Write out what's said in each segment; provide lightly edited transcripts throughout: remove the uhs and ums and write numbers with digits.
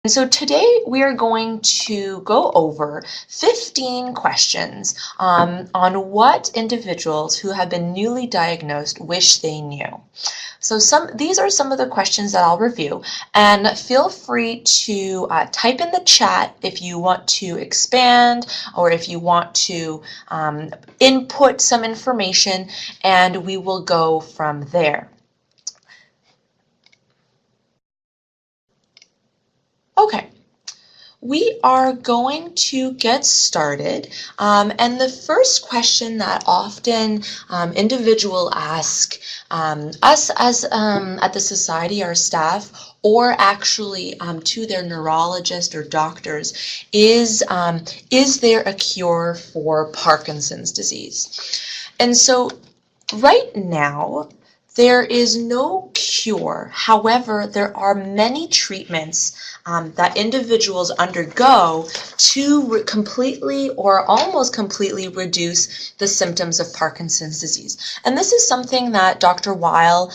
And so today we are going to go over 15 questions on what individuals who have been newly diagnosed wish they knew. So these are some of the questions that I'll review, and feel free to type in the chat if you want to expand or if you want to input some information, and we will go from there. Okay. We are going to get started, and the first question that often individuals ask us as at the society, our staff, or actually to their neurologist or doctors is there a cure for Parkinson's disease? And so right now, there is no cure. However, there are many treatments that individuals undergo to completely or almost completely reduce the symptoms of Parkinson's disease. And this is something that Dr. Weil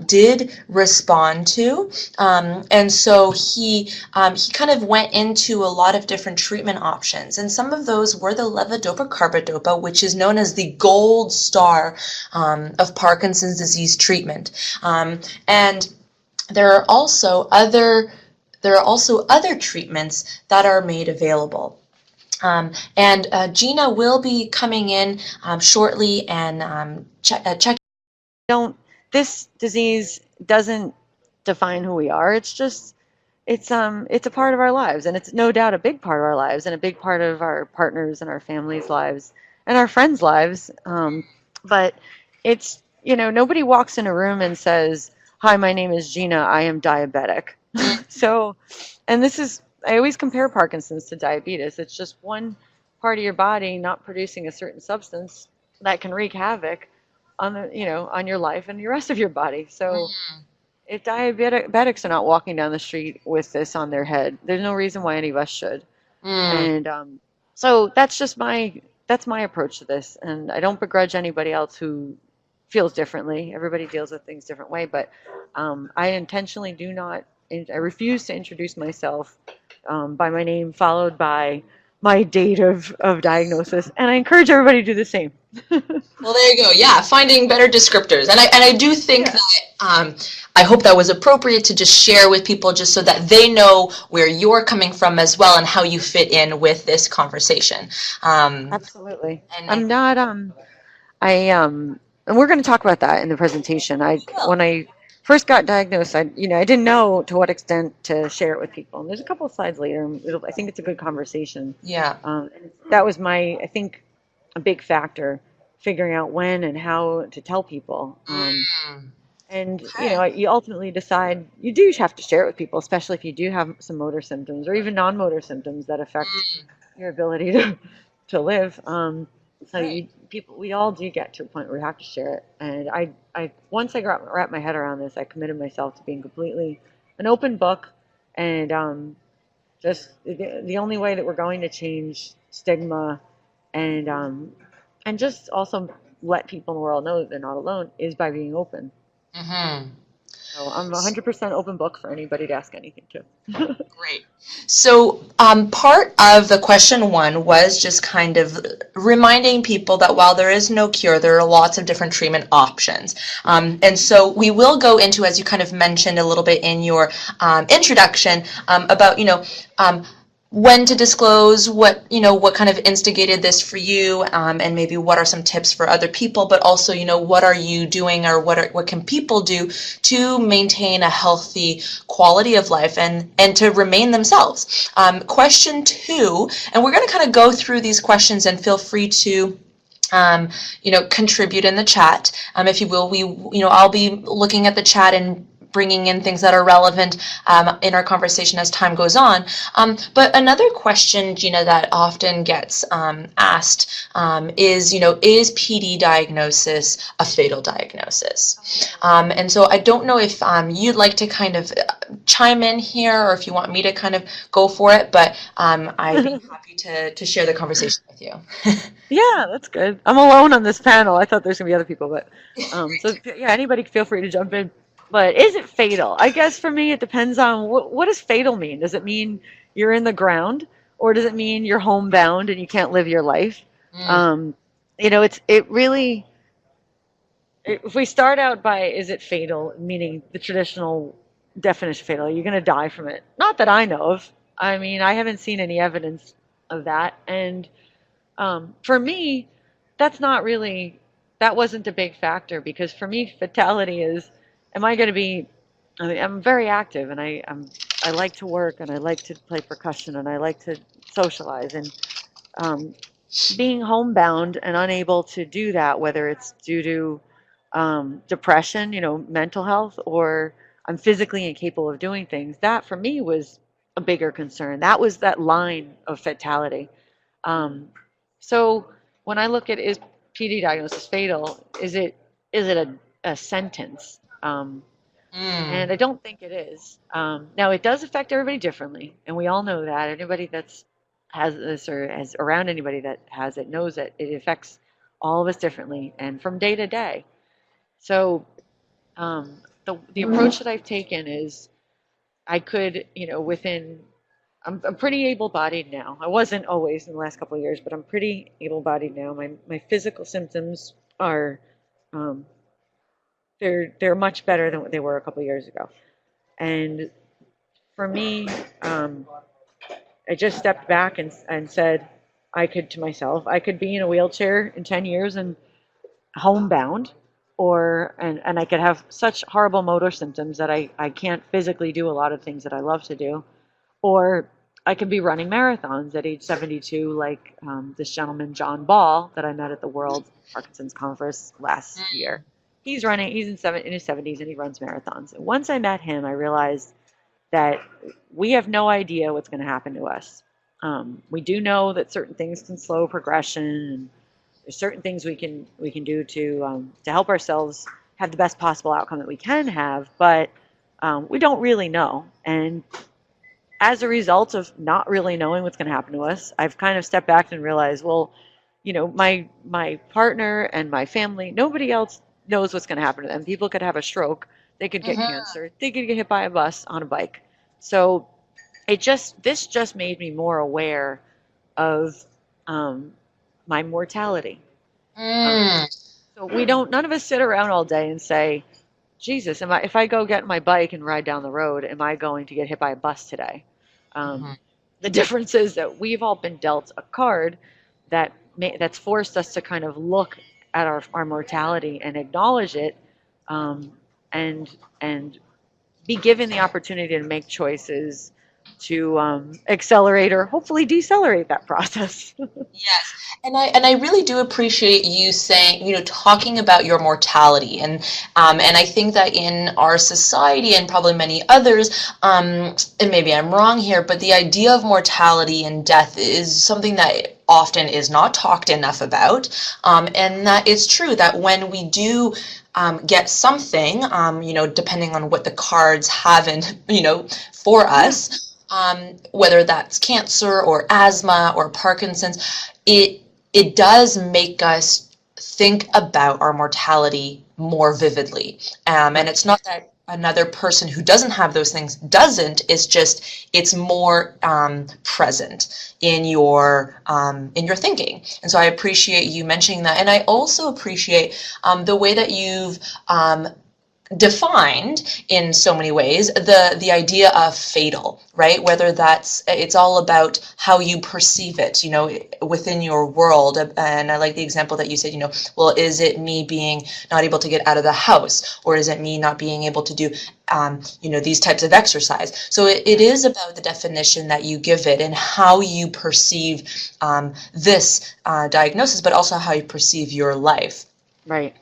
did respond to. And so he kind of went into a lot of different treatment options. And some of those were the levodopa-carbidopa, which is known as the gold star of Parkinson's disease treatment. And there are also other treatments that are made available. And Gina will be coming in shortly and check. This disease doesn't define who we are. It's just, it's a part of our lives, and it's no doubt a big part of our lives, and a big part of our partners and our families' lives and our friends' lives. But it's, nobody walks in a room and says, "Hi, my name is Gina. I am diabetic." So, and I always compare Parkinson's to diabetes. It's just one part of your body not producing a certain substance that can wreak havoc on on your life and the rest of your body. So if diabetics are not walking down the street with this on their head, there's no reason why any of us should. And so that's my approach to this, and I don't begrudge anybody else who feels differently. Everybody deals with things different way, but I intentionally I refuse to introduce myself by my name followed by my date of diagnosis, and I encourage everybody to do the same. Well, there you go. Yeah, finding better descriptors. And I do think that I hope that was appropriate to just share with people just so that they know where you're coming from as well and how you fit in with this conversation. Absolutely. I'm not and we're going to talk about that in the presentation. When I first got diagnosed, I didn't know to what extent to share it with people. And there's a couple of slides later, and I think it's a good conversation. Yeah. And that was I think, a big factor, figuring out when and how to tell people. And you ultimately decide you do have to share it with people, especially if you do have some motor symptoms or even non-motor symptoms that affect your ability to live. So we all do get to a point where we have to share it. And I once I wrapped my head around this, I committed myself to being completely an open book, and just the only way that we're going to change stigma and just also let people in the world know that they're not alone is by being open. So I'm 100% open book for anybody to ask anything to. Great. So part of the question one was just kind of reminding people that while there is no cure, there are lots of different treatment options. And so we will go into, as you kind of mentioned a little bit in your introduction, about, when to disclose, what kind of instigated this for you, and maybe what are some tips for other people, but also, what are you doing, or what can people do to maintain a healthy quality of life and to remain themselves. Question two, and we're going to kind of go through these questions, and feel free to contribute in the chat, if you will. I'll be looking at the chat and bringing in things that are relevant in our conversation as time goes on. But another question, Gina, that often gets asked is, is PD diagnosis a fatal diagnosis? And so I don't know if you'd like to kind of chime in here, or if you want me to kind of go for it, but I'd be happy to share the conversation with you. Yeah, that's good. I'm alone on this panel. I thought there's going to be other people, but so yeah, anybody feel free to jump in. But is it fatal? I guess for me, it depends on what does fatal mean? Does it mean you're in the ground, or does it mean you're homebound and you can't live your life? Mm, Um, it really. If we start out by is it fatal, meaning the traditional definition of fatal, you're going to die from it. Not that I know of. I mean, I haven't seen any evidence of that. And for me, that's not really, that wasn't a big factor because for me, fatality is, am I going to be, I mean, I'm very active and I like to work and I like to play percussion and I like to socialize. And um, being homebound and unable to do that, whether it's due to depression, mental health, or I'm physically incapable of doing things, that for me was a bigger concern. That was that line of fatality. Um, so when I look at is PD diagnosis fatal, is it a sentence? And mm, I don't think it is. Now it does affect everybody differently, and we all know that. Anybody that's has this or has around anybody that has it knows that it affects all of us differently and from day to day. So the approach that I've taken is I could, within I'm pretty able-bodied now. I wasn't always in the last couple of years, but I'm pretty able-bodied now. My physical symptoms are um, they're much better than what they were a couple of years ago. And for me, I just stepped back and said I could to myself, I could be in a wheelchair in 10 years and homebound, and I could have such horrible motor symptoms that I can't physically do a lot of things that I love to do, or I could be running marathons at age 72, like this gentleman, John Ball, that I met at the World Parkinson's Conference last year. He's in his 70s and he runs marathons. And once I met him, I realized that we have no idea what's going to happen to us. We do know that certain things can slow progression, and there's certain things we can do to help ourselves have the best possible outcome that we can have, but we don't really know. And as a result of not really knowing what's going to happen to us, I've kind of stepped back and realized, well, my partner and my family, nobody else knows what's going to happen to them. People could have a stroke, they could get mhm, cancer, they could get hit by a bus on a bike. So this just made me more aware of um, my mortality. Um, mm, so none of us sit around all day and say, Jesus, if I go get my bike and ride down the road, am I going to get hit by a bus today? Um, mhm, the difference is that we've all been dealt a card that's forced us to kind of look at our mortality and acknowledge it, um, and be given the opportunity to make choices to accelerate or hopefully decelerate that process. yes. And I really do appreciate you saying, talking about your mortality. And I think that in our society and probably many others, and maybe I'm wrong here, but the idea of mortality and death is something that often is not talked enough about. And that it's true that when we do get something, depending on what the cards have in, for Yeah, us, whether that's cancer or asthma or Parkinson's, it does make us think about our mortality more vividly. And right, it's not that another person who doesn't have those things doesn't. It's just it's more present in your thinking. And so I appreciate you mentioning that, and I also appreciate the way that you've defined in so many ways the idea of fatal, right? Whether it's all about how you perceive it, within your world. And I like the example that you said, well, is it me being not able to get out of the house, or is it me not being able to do these types of exercise? So it is about the definition that you give it and how you perceive this diagnosis, but also how you perceive your life. right.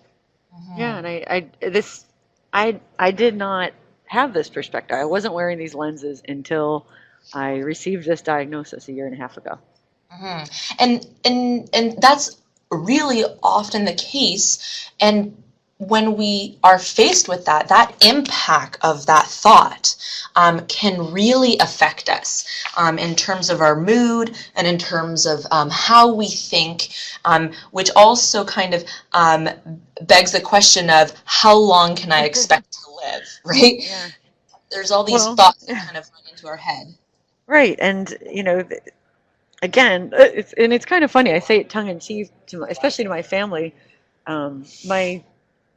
Yeah, Mhm. and I did not have this perspective. I wasn't wearing these lenses until I received this diagnosis a year and a half ago. Mhm. And that's really often the case. And when we are faced with that impact of that thought can really affect us in terms of our mood and in terms of how we think, which also kind of begs the question of how long can I expect to live, right? Yeah. There's all these Well, thoughts that kind of run into our head. right. And, again, it's kind of funny. I say it tongue in cheek especially to my family.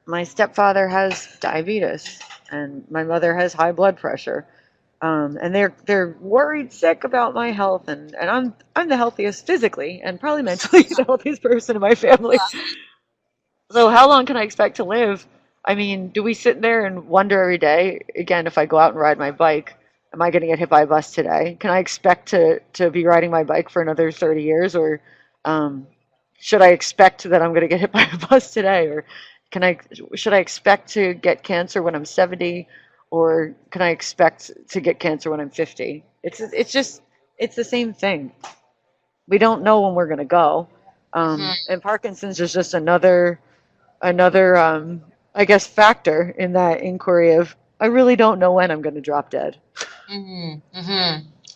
My stepfather has diabetes, and my mother has high blood pressure. And they're worried sick about my health, and I'm the healthiest physically and probably mentally the healthiest person in my family. So how long can I expect to live? I mean, do we sit there and wonder every day, again, if I go out and ride my bike, am I going to get hit by a bus today? Can I expect to be riding my bike for another 30 years? Or um, should I expect that I'm going to get hit by a bus today? Or can I, should I expect to get cancer when I'm 70? Or can I expect to get cancer when I'm 50? It's the same thing. We don't know when we're going to go. And Parkinson's is just another I guess factor in that inquiry of I really don't know when I'm going to drop dead.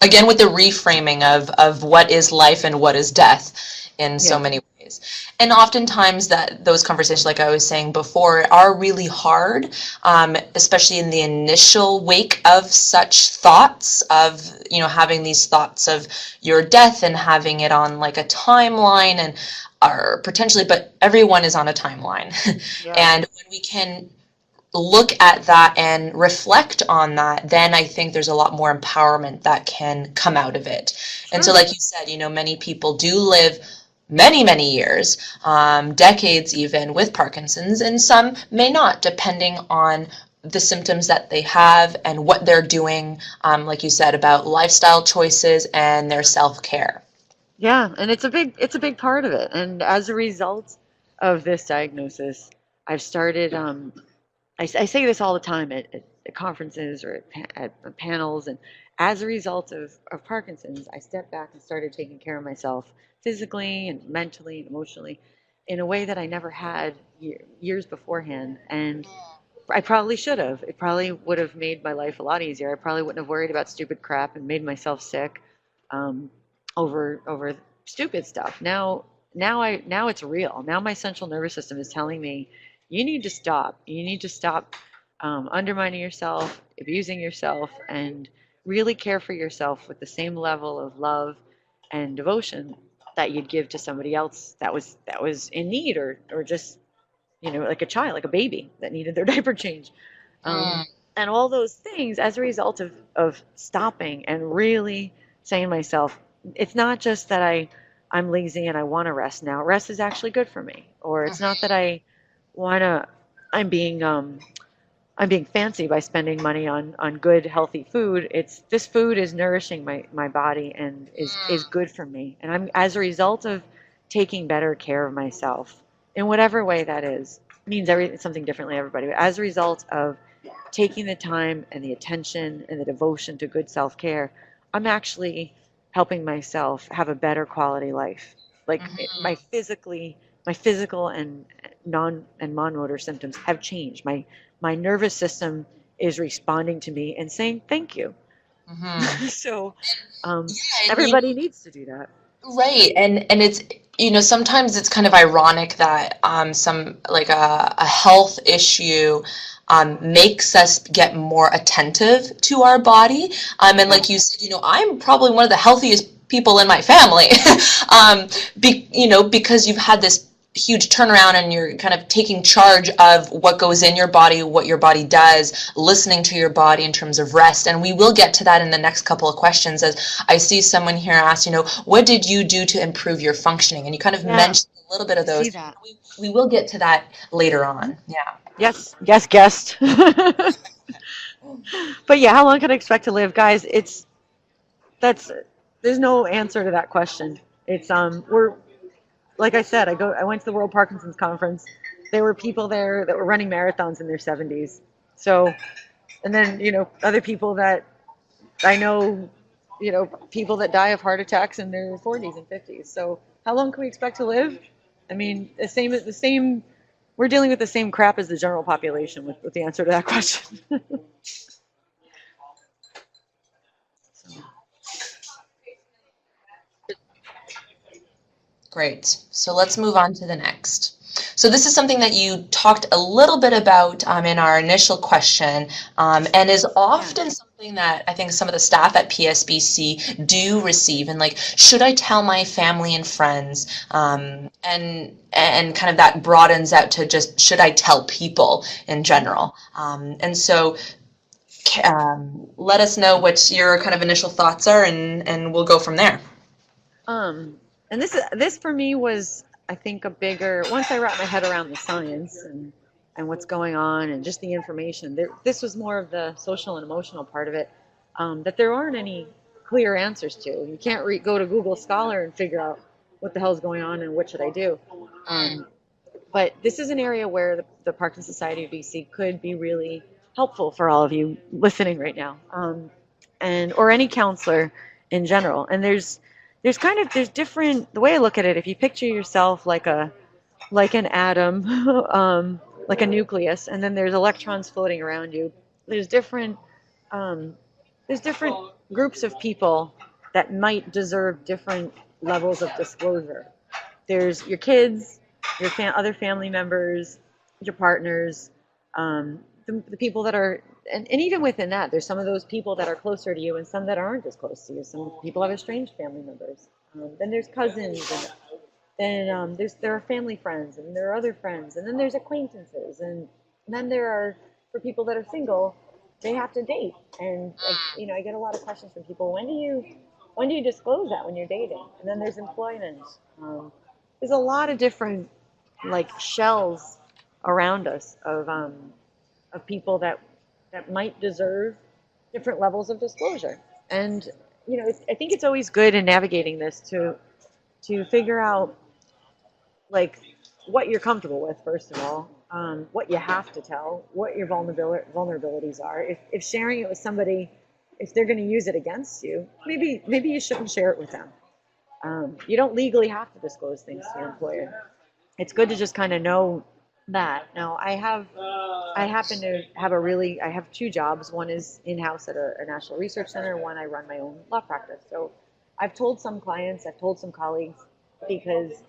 Again, with the reframing of what is life and what is death in so Yeah. many ways. And oftentimes that those conversations, like I was saying before, are really hard, especially in the initial wake of such thoughts of, having these thoughts of your death and having it on like a timeline and or potentially, but everyone is on a timeline. Yeah. And when we can look at that and reflect on that, then I think there's a lot more empowerment that can come out of it. And so, Sure. like you said, many people do live many, many years, decades even, with Parkinson's, and some may not, depending on the symptoms that they have and what they're doing, like you said, about lifestyle choices and their self-care. Yeah, and it's a big part of it. And as a result of this diagnosis, I've started I say this all the time at conferences or at panels, and as a result of Parkinson's, I stepped back and started taking care of myself physically and mentally and emotionally in a way that I never had years beforehand. And I probably should have. It probably would have made my life a lot easier. I probably wouldn't have worried about stupid crap and made myself sick um, over stupid stuff. Now it's real. Now my central nervous system is telling me you need to stop. You need to stop undermining yourself, abusing yourself, and really care for yourself with the same level of love and devotion that you'd give to somebody else that was in need, or just like a child, like a baby that needed their diaper change. Um, Mm, and all those things as a result of stopping and really saying to myself, it's not just that I'm lazy and I want to rest now. Rest is actually good for me. Or it's not that I want to, I'm being, um, I'm being fancy by spending money on good, healthy food. It's this food is nourishing my body and is good for me. And I'm as a result of taking better care of myself in whatever way that is. Means something differently everybody. But as a result of taking the time and the attention and the devotion to good self-care, I'm actually helping myself have a better quality life. Like my physical and non-motor symptoms have changed. My nervous system is responding to me and saying thank you. mhm. So And everybody needs to do that. right, and it's sometimes it's kind of ironic that some like a health issue makes us get more attentive to our body, and Yeah. like you said, I'm probably one of the healthiest people in my family, because you've had this huge turnaround and you're kind of taking charge of what goes in your body, what your body does, listening to your body in terms of rest. And we will get to that in the next couple of questions, as I see someone here ask, what did you do to improve your functioning? And you kind of Yeah. mentioned a little bit of I see those. that. We will get to that later on. Yeah. Yes, yes, guest. But yeah, how long can I expect to live, guys? That's there's no answer to that question. It's we're like I said, I went to the World Parkinson's Conference. There were people there that were running marathons in their 70s. So, and then, other people that I know, people that die of heart attacks in their 40s and 50s. So, how long can we expect to live? I mean, the same we're dealing with the same crap as the general population with the answer to that question. Great. So let's move on to the next. So this is something that you talked a little bit about in our initial question, and is often something that I think some of the staff at PSBC do receive. And like, should I tell my family and friends? And kind of that broadens out to just, should I tell people in general? And so let us know what your kind of initial thoughts are, and we'll go from there. And this for me was, I think, a bigger, once I wrapped my head around the science and what's going on and just the information. This was more of the social and emotional part of it, that there aren't any clear answers to. You can't go to Google Scholar and figure out what the hell is going on and what should I do. But this is an area where the Parkinson's Society of BC could be really helpful for all of you listening right now, or any counselor in general. And there's different, the way I look at it, if you picture yourself like an atom, like a nucleus, and then there's electrons floating around you. There's different groups of people that might deserve different levels of disclosure. There's your kids, your other family members, your partners, the people that are, and even within that, there's some of those people that are closer to you and some that aren't as close to you. Some people have estranged family members. Then there's cousins, and then there are family friends, and there are other friends, and then there's acquaintances, and then there are, for people that are single, they have to date. And I get a lot of questions from people. When do you disclose that when you're dating? And then there's employment. There's a lot of different shells around us of people that might deserve different levels of disclosure. And I think it's always good in navigating this to figure out what you're comfortable with, first of all, what you have to tell, what your vulnerabilities are. If sharing it with somebody, if they're going to use it against you, maybe you shouldn't share it with them. You don't legally have to disclose things to your employer. It's good to just kind of know that. Now, I happen to have I have two jobs. One is in-house at a national research center, and one I run my own law practice. So I've told some clients, I've told some colleagues, because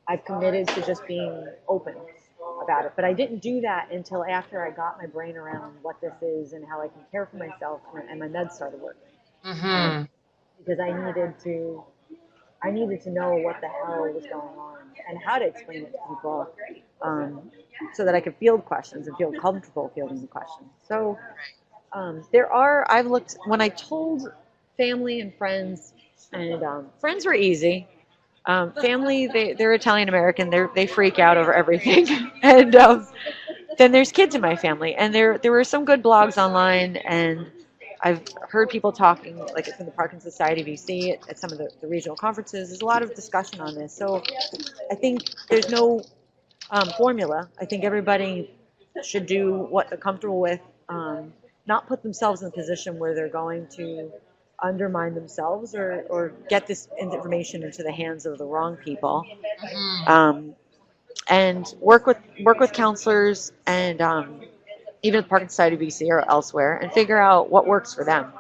I've committed to just being open about it. But I didn't do that until after I got my brain around what this is and how I can care for myself, and my meds started working. Mm-hmm. Because I needed to know what the hell was going on and how to explain it to people, so that I could field questions and feel comfortable fielding the questions. So I've looked, when I told family and friends, and friends were easy. Family, they're Italian American, they freak out over everything. And then there's kids in my family, and there were some good blogs online, and I've heard people talking, like from the Parkinson's Society of BC at some of the regional conferences. There's a lot of discussion on this. So I think there's no formula. I think everybody should do what they're comfortable with, not put themselves in a position where they're going to undermine themselves or get this information into the hands of the wrong people. And work with counselors and even the Parkinson's Society of BC or elsewhere, and figure out what works for them,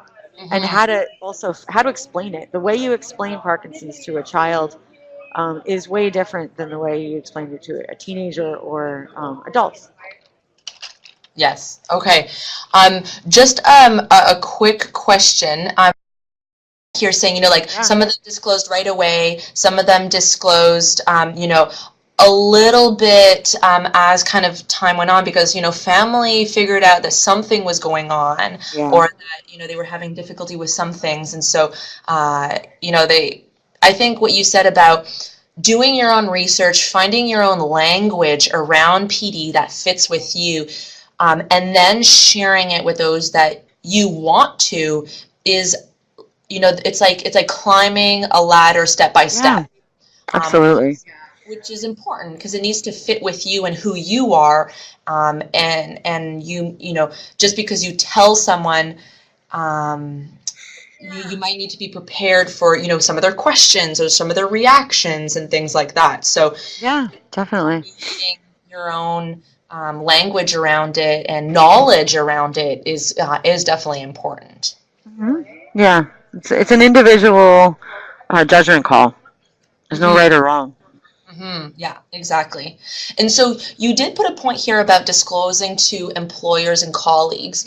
and how to explain it. The way you explain Parkinson's to a child is way different than the way you explain it to a teenager or adults. Yes. Okay. Just a quick question. Here saying, some of them disclosed right away, some of them disclosed, a little bit as kind of time went on, because family figured out that something was going on, or that they were having difficulty with some things, and so I think what you said about doing your own research, finding your own language around PD that fits with you, and then sharing it with those that you want to, is it's like climbing a ladder step by step. Absolutely. Which is important, because it needs to fit with you and who you are, and you just because you tell someone, you might need to be prepared for some of their questions or some of their reactions and things like that. So yeah, definitely, creating your own language around it and knowledge around it is definitely important. Mm-hmm. Yeah, it's an individual judgment call. There's no right or wrong. Yeah, exactly. And so you did put a point here about disclosing to employers and colleagues.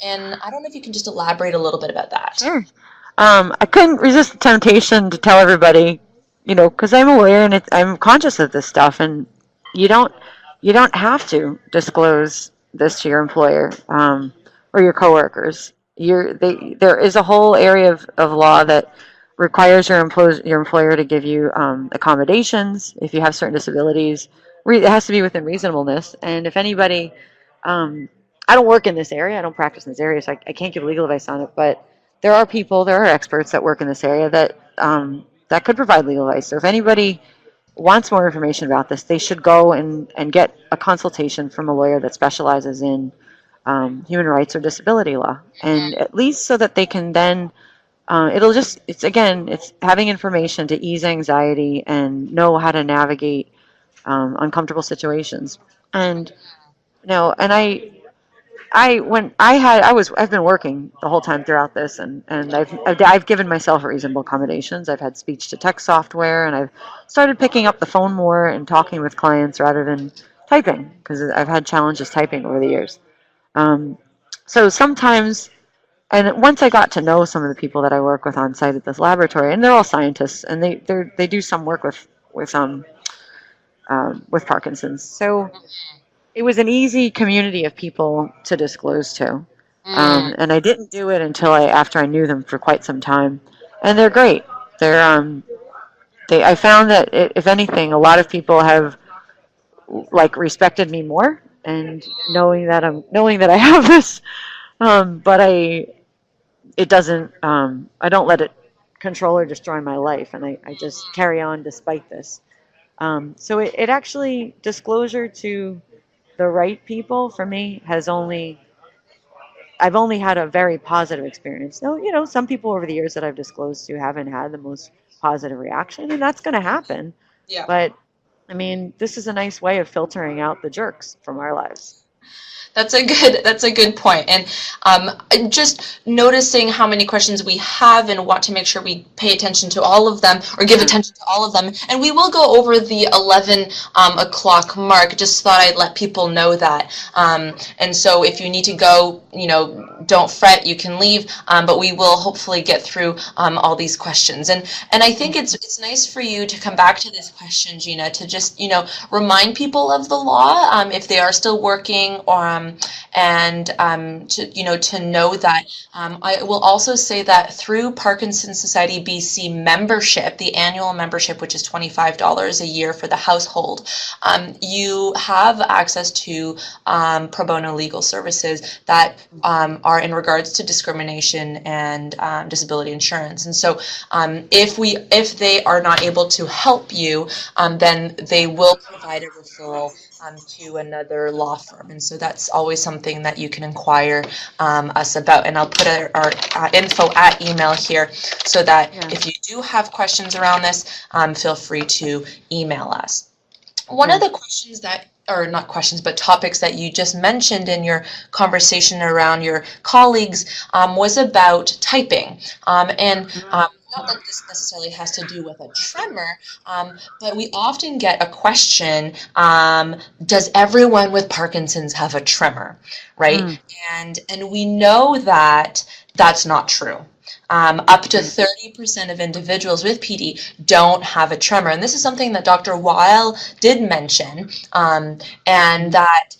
And I don't know if you can just elaborate a little bit about that. Sure. I couldn't resist the temptation to tell everybody, because I'm aware and I'm conscious of this stuff, and you don't you don't have to disclose this to your employer or your coworkers. There is a whole area of law that requires your employer to give you accommodations if you have certain disabilities. It has to be within reasonableness, and if anybody, I don't work in this area, I don't practice in this area, so I can't give legal advice on it, but there are experts that work in this area that could provide legal advice. So if anybody wants more information about this, they should go and get a consultation from a lawyer that specializes in human rights or disability law, and at least so that they can then it's having information to ease anxiety and know how to navigate uncomfortable situations. And and I've been working the whole time throughout this, and I've given myself reasonable accommodations. I've had speech to text software, and I've started picking up the phone more and talking with clients rather than typing, because I've had challenges typing over the years. Um, so sometimes, and once I got to know some of the people that I work with on site at this laboratory, and they're all scientists, and they do some work with Parkinson's. So it was an easy community of people to disclose to. And I didn't do it until after I knew them for quite some time. And they're great. I found that if anything, a lot of people have like respected me more, and knowing that I have this, but it doesn't, I don't let it control or destroy my life, and I just carry on despite this. So it actually, disclosure to the right people for me I've only had a very positive experience. So, some people over the years that I've disclosed to haven't had the most positive reaction, and that's going to happen. Yeah. But I mean, this is a nice way of filtering out the jerks from our lives. That's a good point. And just noticing how many questions we have and want to make sure we pay attention to all of them, or give attention to all of them. And we will go over the 11 o'clock mark. Just thought I'd let people know that. And so if you need to go, don't fret, you can leave. But we will hopefully get through all these questions. And I think it's nice for you to come back to this question, Gina, to just, remind people of the law if they are still working, or and to know that. I will also say that through Parkinson's Society BC membership, the annual membership, which is $25 a year for the household, you have access to pro bono legal services that are in regards to discrimination and disability insurance. And so if they are not able to help you, then they will provide a referral to another law firm. And so that's always something that you can inquire us about. And I'll put our info at email here, so that if you do have questions around this, feel free to email us. One of the questions or not questions, but topics that you just mentioned in your conversation around your colleagues was about typing. Not that this necessarily has to do with a tremor, but we often get a question, does everyone with Parkinson's have a tremor, right? And we know that that's not true. Up to 30% of individuals with PD don't have a tremor. And this is something that Dr. Weil did mention, and that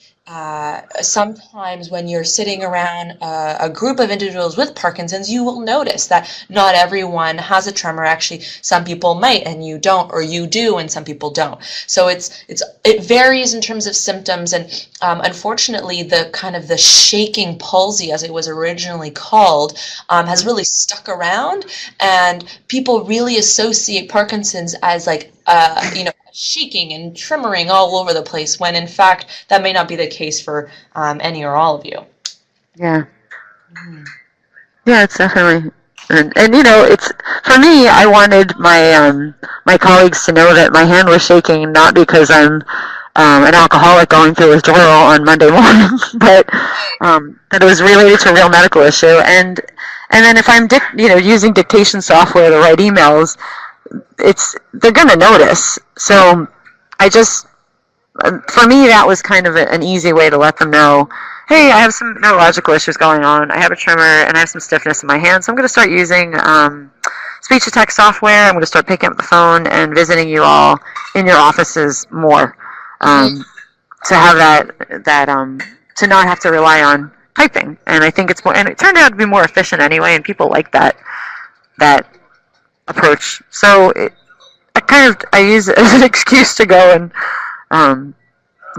sometimes when you're sitting around a group of individuals with Parkinson's, you will notice that not everyone has a tremor. Actually, some people might and you don't, or you do and some people don't. So it varies in terms of symptoms, and unfortunately the kind of the shaking palsy, as it was originally called, has really stuck around, and people really associate Parkinson's as like shaking and tremoring all over the place, when in fact that may not be the case for any or all of you. Yeah. Yeah, it's definitely, and it's, for me, I wanted my colleagues to know that my hand was shaking, not because I'm an alcoholic going through withdrawal on Monday morning, but that it was related to a real medical issue. And then if I'm using dictation software to write emails, they're going to notice. So I just, for me, that was kind of an easy way to let them know, hey, I have some neurological issues going on. I have a tremor and I have some stiffness in my hands. So I'm going to start using speech to text software. I'm going to start picking up the phone and visiting you all in your offices more, to have to not have to rely on typing. And I think it's more, and it turned out to be more efficient anyway, and people like that approach. So I use it as an excuse to go and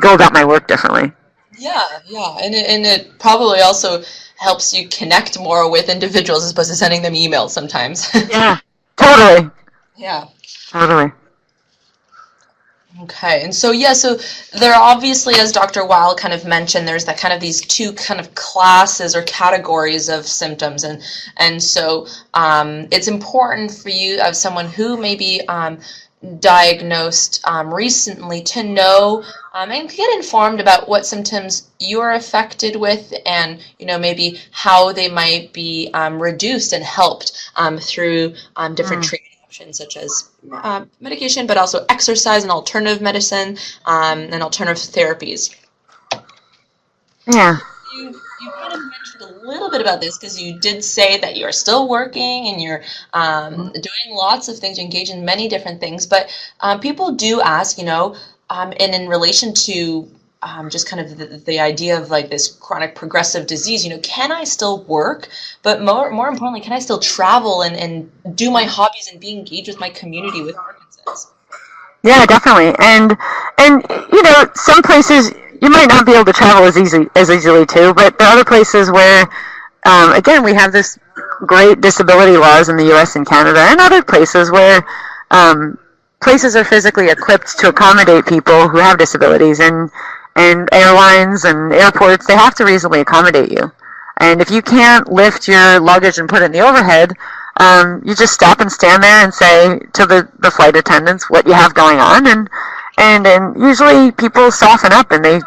go about my work differently. Yeah, yeah, and it probably also helps you connect more with individuals as opposed to sending them emails sometimes. Yeah, totally. Yeah. Totally. Okay, and so yeah, so there are obviously, as Dr. Weil kind of mentioned, there's that kind of these two kind of classes or categories of symptoms, and so it's important for you, as someone who may be diagnosed recently, to know and get informed about what symptoms you're affected with, and maybe how they might be reduced and helped through different treatment options, such as medication, but also exercise and alternative medicine and alternative therapies. Yeah. You kind of mentioned a little bit about this because you did say that you're still working and you're doing lots of things, you engage in many different things, but people do ask, and in relation to just kind of the idea of like this chronic progressive disease, can I still work? But more importantly, can I still travel and do my hobbies and be engaged with my community with Parkinson's? Yeah, definitely. And some places you might not be able to travel as easily too, but there are other places where again, we have this great disability laws in the US and Canada, and other places where places are physically equipped to accommodate people who have disabilities, and airlines and airports, they have to reasonably accommodate you. And if you can't lift your luggage and put it in the overhead, you just stop and stand there and say to the flight attendants what you have going on, and usually people soften up and they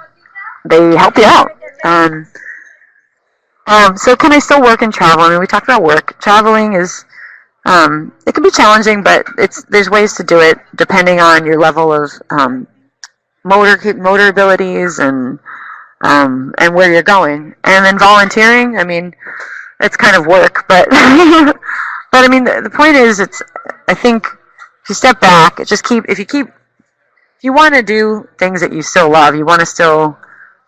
help you out. So can I still work and travel? I mean, we talked about work. Traveling is it can be challenging, but there's ways to do it depending on your level of motor abilities and where you're going. And then volunteering, I mean, it's kind of work, but but I mean, the point is, I think if you step back, if you want to do things that you still love, you want to still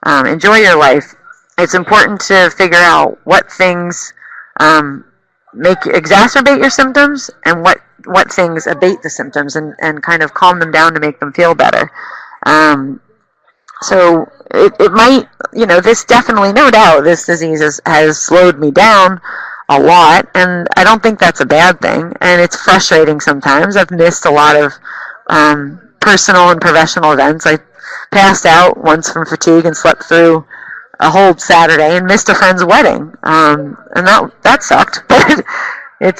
enjoy your life, it's important to figure out what things exacerbate your symptoms, and what things abate the symptoms, and kind of calm them down to make them feel better. So it might, this definitely, no doubt, this disease has slowed me down a lot, and I don't think that's a bad thing, and it's frustrating sometimes. I've missed a lot of personal and professional events. I passed out once from fatigue and slept through a whole Saturday and missed a friend's wedding, and that sucked, but and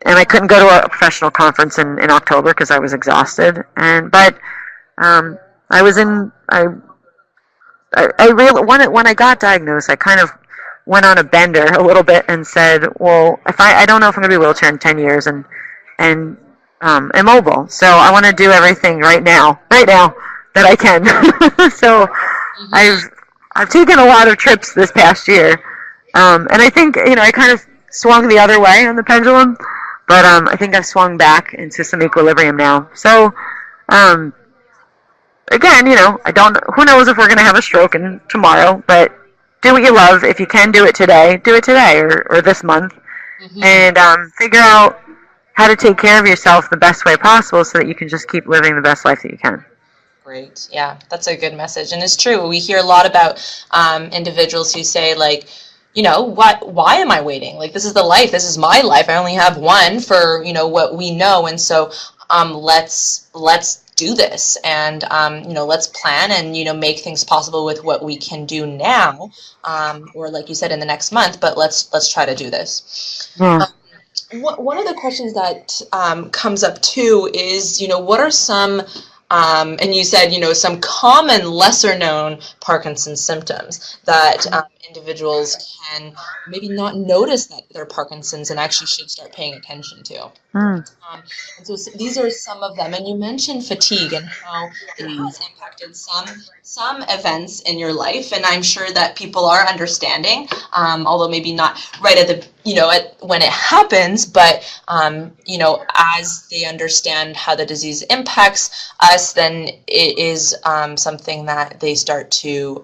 I couldn't go to a professional conference in October because I was exhausted, but I was I really, when I got diagnosed, I kind of went on a bender a little bit and said, well, if I don't know if I'm going to be wheelchair in 10 years and immobile, so I want to do everything right now that I can. So I've taken a lot of trips this past year, and I think I kind of swung the other way on the pendulum, but I think I've swung back into some equilibrium now. So again, I don't. Who knows if we're going to have a stroke tomorrow? But do what you love. If you can do it today, or this month, and figure out how to take care of yourself the best way possible, so that you can just keep living the best life that you can. Great. Yeah, that's a good message, and it's true. We hear a lot about individuals who say, like, why am I waiting? Like, this is the life. This is my life. I only have one for what we know, and so let's do this, and let's plan and make things possible with what we can do now, or like you said, in the next month. But let's try to do this. Yeah. One of the questions that comes up too is, what are some And you said, some common lesser-known Parkinson's symptoms that individuals can maybe not notice that they're Parkinson's and actually should start paying attention to. And so these are some of them. And you mentioned fatigue and how it has impacted some events in your life. And I'm sure that people are understanding, although maybe not right at the when it happens, but as they understand how the disease impacts us, then it is something that they start to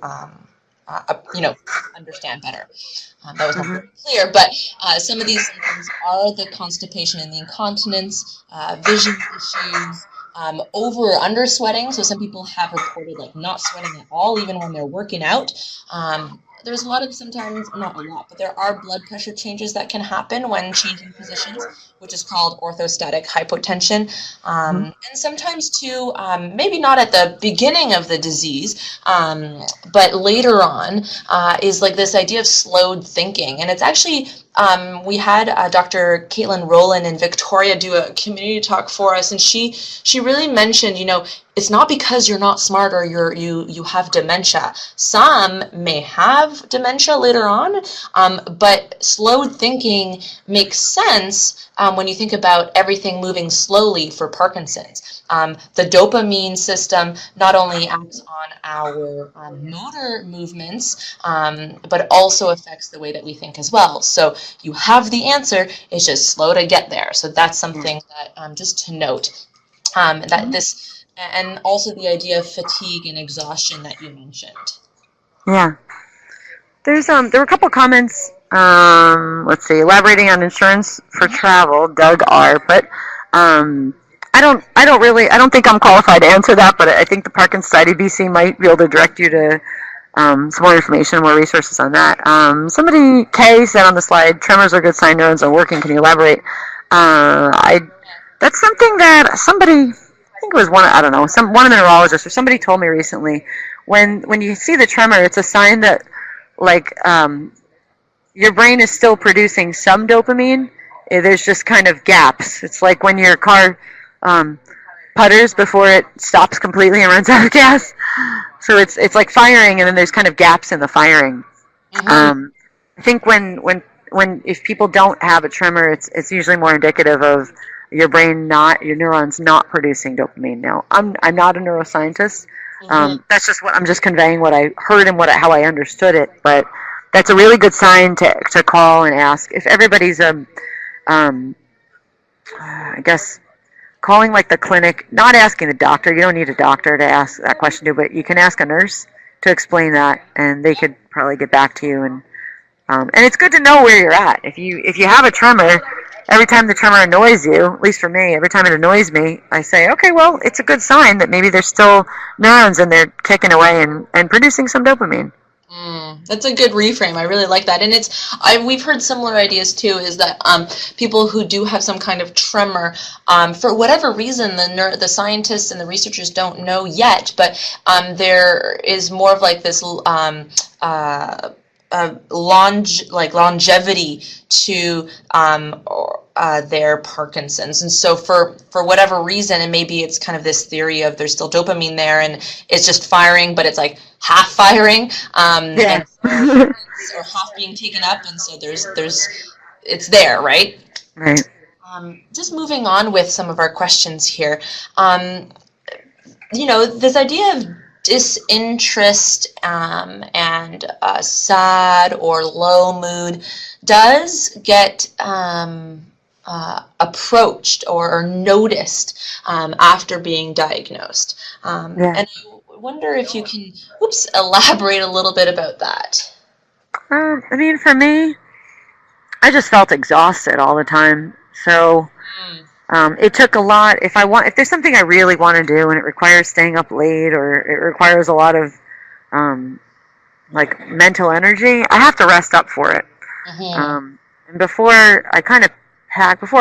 understand better. That was not very clear, but some of these symptoms are the constipation and the incontinence, vision issues, over or under sweating. So some people have reported like not sweating at all, even when they're working out. There's a lot of, sometimes, not a lot, but there are blood pressure changes that can happen when changing positions, which is called orthostatic hypotension. And sometimes too, maybe not at the beginning of the disease, but later on, is like this idea of slowed thinking. And it's actually, we had Dr. Caitlin Rowland in Victoria do a community talk for us, and she really mentioned, it's not because you're not smart or you have dementia. Some may have dementia later on, but slowed thinking makes sense when you think about everything moving slowly for Parkinson's. The dopamine system not only acts on our motor movements, but also affects the way that we think as well. So you have the answer, it's just slow to get there. So that's something that just to note, that this. And also the idea of fatigue and exhaustion that you mentioned. Yeah. There were a couple of comments, let's see, elaborating on insurance for travel, Doug R. But I don't think I'm qualified to answer that, but I think the Parkinsons Society BC might be able to direct you to some more information, more resources on that. Somebody, Kay, said on the slide, tremors are a good sign neurons are working. Can you elaborate? That's something that somebody, I think it was one of the neurologists or somebody told me recently. When you see the tremor, it's a sign that your brain is still producing some dopamine. There's just kind of gaps. It's like when your car putters before it stops completely and runs out of gas. So it's like firing, and then there's kind of gaps in the firing. I think if people don't have a tremor, it's usually more indicative of your neurons not producing dopamine. Now, I'm not a neuroscientist. That's just what I'm just conveying what I heard and how I understood it. But that's a really good sign to call and ask if everybody's I guess calling like the clinic, not asking the doctor. You don't need a doctor to ask that question to, but you can ask a nurse to explain that, and they could probably get back to you. And it's good to know where you're at. If you have a tremor. Every time the tremor annoys you, at least for me, every time it annoys me, I say, okay, well, it's a good sign that maybe there's still neurons and they're kicking away and producing some dopamine. That's a good reframe. I really like that. And we've heard similar ideas too, is that people who do have some kind of tremor, for whatever reason, the scientists and the researchers don't know yet, but there is more of like this longevity to their Parkinson's. And so for whatever reason, and maybe it's kind of this theory of there's still dopamine there and it's just firing, but it's like half firing, and or half being taken up, and so it's there, right? Right. Just moving on with some of our questions here. This idea of disinterest and sad or low mood does get approached or noticed after being diagnosed. And I wonder if you can elaborate a little bit about that. I mean, for me, I just felt exhausted all the time. So it took a lot. If there's something I really want to do and it requires staying up late or it requires a lot of mental energy, I have to rest up for it. And before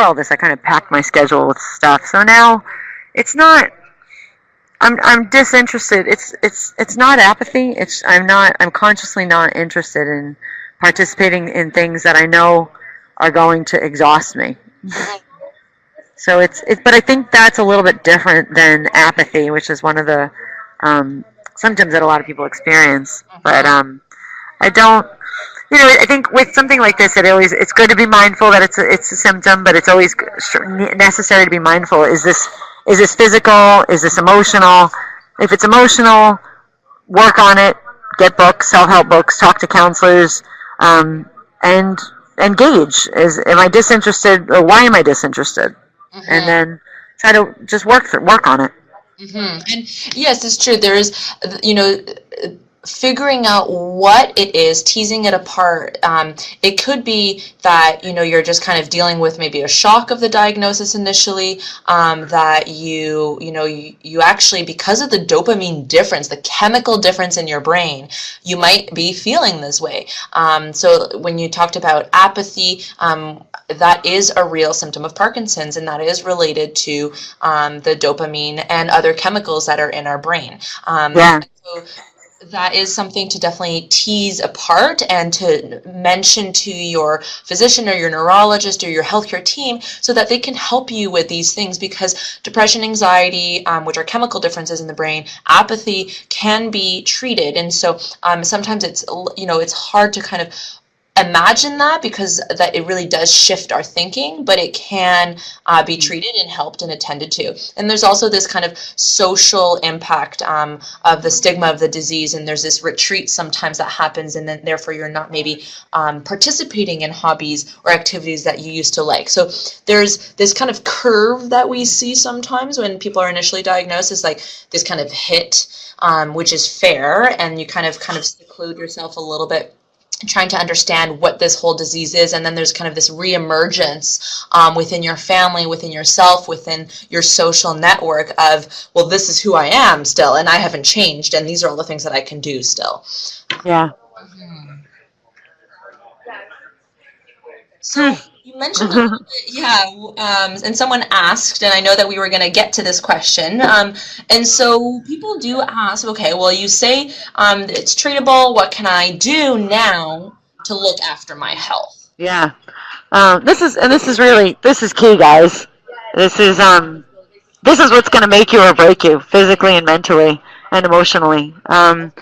all this, I kind of packed my schedule with stuff. So now it's not. I'm disinterested. It's not apathy. I'm consciously not interested in participating in things that I know are going to exhaust me. So but I think that's a little bit different than apathy, which is one of the um, symptoms that a lot of people experience. But Mhm. I don't, I think with something like this, it's good to be mindful that it's a symptom, but it's always necessary to be mindful. Is this physical? Is this emotional? If it's emotional, work on it. Get books, self-help books, talk to counselors, um, and engage. Am I disinterested, or why am I disinterested? And Mhm. then try to just work on it. And yes, it's true. You know, figuring out what it is, teasing it apart. It could be that, you're just kind of dealing with maybe a shock of the diagnosis initially, that you actually, because of the dopamine difference, the chemical difference in your brain, you might be feeling this way. So when you talked about apathy, that is a real symptom of Parkinson's, and that is related to the dopamine and other chemicals that are in our brain. Yeah. So that is something to definitely tease apart and to mention to your physician or your neurologist or your healthcare team so that they can help you with these things, because depression, anxiety, which are chemical differences in the brain, apathy can be treated. And so sometimes it's hard to kind of imagine that, because that it really does shift our thinking, but it can be treated and helped and attended to. And there's also this kind of social impact of the stigma of the disease, and there's this retreat sometimes that happens, and then therefore you're not maybe participating in hobbies or activities that you used to like. So there's this kind of curve that we see sometimes when people are initially diagnosed, is like this kind of hit, which is fair, and you kind of seclude yourself a little bit, trying to understand what this whole disease is. And then there's kind of this reemergence within your family, within yourself, within your social network of, well, this is who I am still, and I haven't changed, and these are all the things that I can do still. Yeah. Mhm. Hmm. So you mentioned a little bit, yeah, and someone asked, and I know that we were going to get to this question, and so people do ask, okay, well, you say it's treatable. What can I do now to look after my health? Yeah. This is key, guys. This is um this is what's going to make you or break you physically and mentally and emotionally. And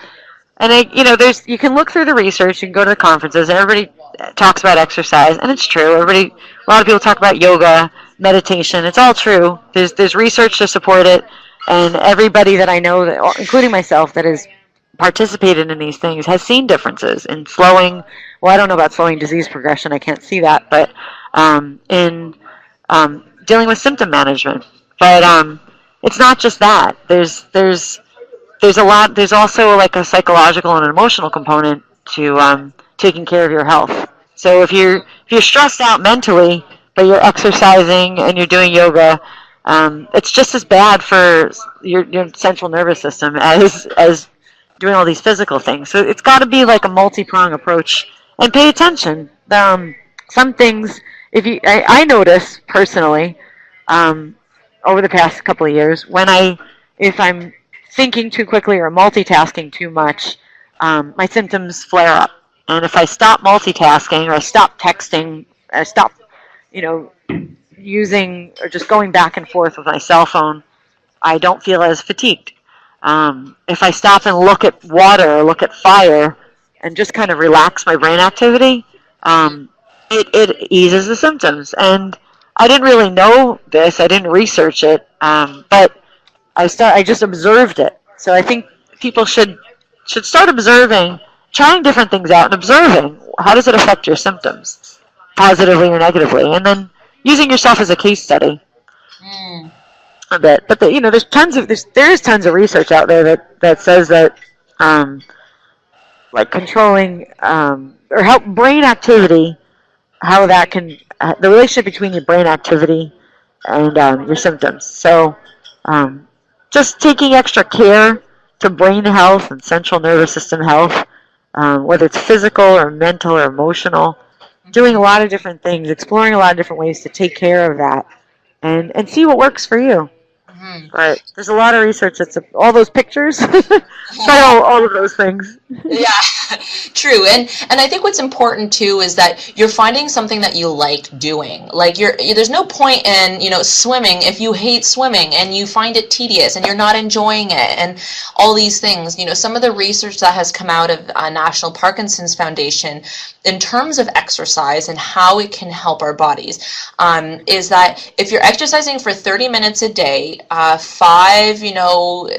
there's you can look through the research. You can go to the conferences, and everybody talks about exercise, and it's true. A lot of people talk about yoga, meditation. It's all true. There's research to support it, and everybody that I know, including myself, that has participated in these things has seen differences in slowing. Well, I don't know about slowing disease progression. I can't see that, but in dealing with symptom management. But it's not just that. There's a lot. There's also like a psychological and an emotional component to taking care of your health. So if you're stressed out mentally, but you're exercising and you're doing yoga, it's just as bad for your central nervous system as doing all these physical things. So it's got to be like a multi-prong approach, and pay attention. Some things, I notice personally, um, over the past couple of years, if I'm thinking too quickly or multitasking too much, my symptoms flare up. And if I stop multitasking, or I stop texting, I stop, you know, using or just going back and forth with my cell phone, I don't feel as fatigued. If I stop and look at water or look at fire and just kind of relax my brain activity, um, it eases the symptoms. And I didn't really know this. I didn't research it, but I just observed it. So I think people should start observing, trying different things out, and observing how does it affect your symptoms, positively or negatively, and then using yourself as a case study Mm. a bit. But there is tons of research out there that says that like controlling or help brain activity, how that can the relationship between your brain activity and your symptoms. So um, just taking extra care to brain health and central nervous system health, whether it's physical or mental or emotional, doing a lot of different things, exploring a lot of different ways to take care of that, and see what works for you. Mhm. But there's a lot of research all those pictures. Try all of those things. Yeah, true. And I think what's important too is that you're finding something that you like doing. Like there's no point in, swimming if you hate swimming and you find it tedious and you're not enjoying it and all these things. Some of the research that has come out of National Parkinson's Foundation in terms of exercise and how it can help our bodies is that if you're exercising for 30 minutes a day, 5,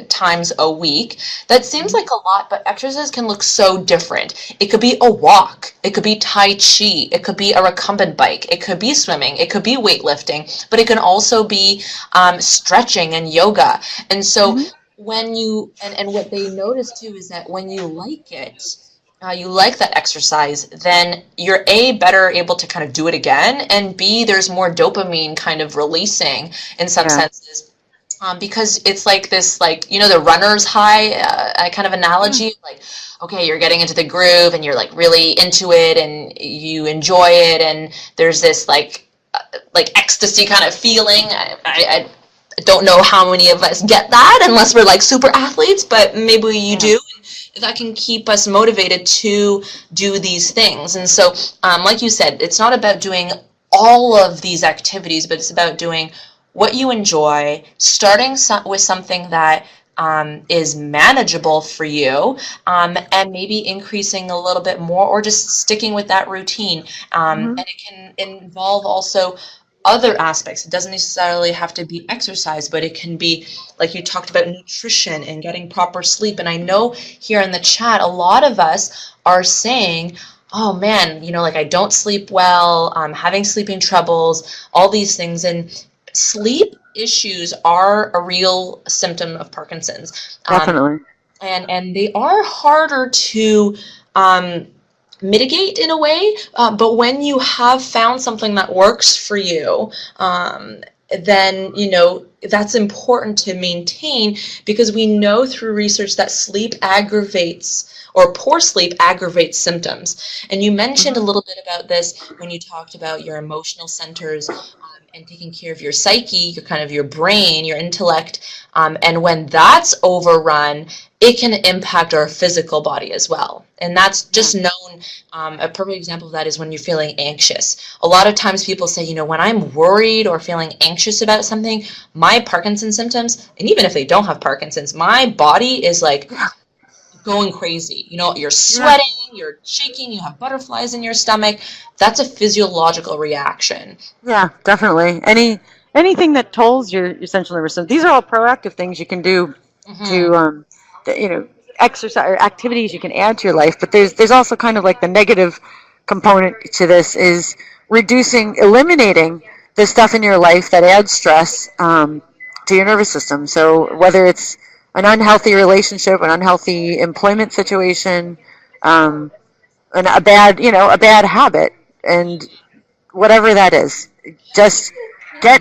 times a week, that seems like a lot, but exercise can look so different. It could be a walk, it could be Tai Chi, it could be a recumbent bike, it could be swimming, it could be weightlifting, but it can also be stretching and yoga. And so when you, and what they notice too is that when you like it, you like that exercise, then you're better able to kind of do it again, and B, there's more dopamine kind of releasing in some senses. Because it's like this, the runner's high kind of analogy, like, okay, you're getting into the groove and you're like really into it and you enjoy it, and there's this like ecstasy kind of feeling. I don't know how many of us get that unless we're like super athletes, but maybe you do. And that can keep us motivated to do these things. And so, like you said, it's not about doing all of these activities, but it's about doing what you enjoy, starting with something that is manageable for you, and maybe increasing a little bit more, or just sticking with that routine. And it can involve also other aspects. It doesn't necessarily have to be exercise, but it can be, like you talked about, nutrition and getting proper sleep. And I know here in the chat, a lot of us are saying, oh man, I don't sleep well, I'm having sleeping troubles, all these things. And sleep issues are a real symptom of Parkinson's. Definitely. And they are harder to mitigate in a way, but when you have found something that works for you, then that's important to maintain, because we know through research that sleep aggravates, or poor sleep aggravates, symptoms. And you mentioned a little bit about this when you talked about your emotional centers, and taking care of your psyche, your brain, your intellect, and when that's overrun, it can impact our physical body as well. And that's just known. A perfect example of that is when you're feeling anxious. A lot of times people say, when I'm worried or feeling anxious about something, my Parkinson's symptoms, and even if they don't have Parkinson's, my body is like going crazy. You're sweating, you're shaking, you have butterflies in your stomach. That's a physiological reaction. Yeah, definitely. Anything that tolls your central nervous system. These are all proactive things you can do to exercise or activities you can add to your life. But there's also kind of like the negative component to this is eliminating the stuff in your life that adds stress to your nervous system. So whether it's an unhealthy relationship, an unhealthy employment situation, and a bad habit, and whatever that is, just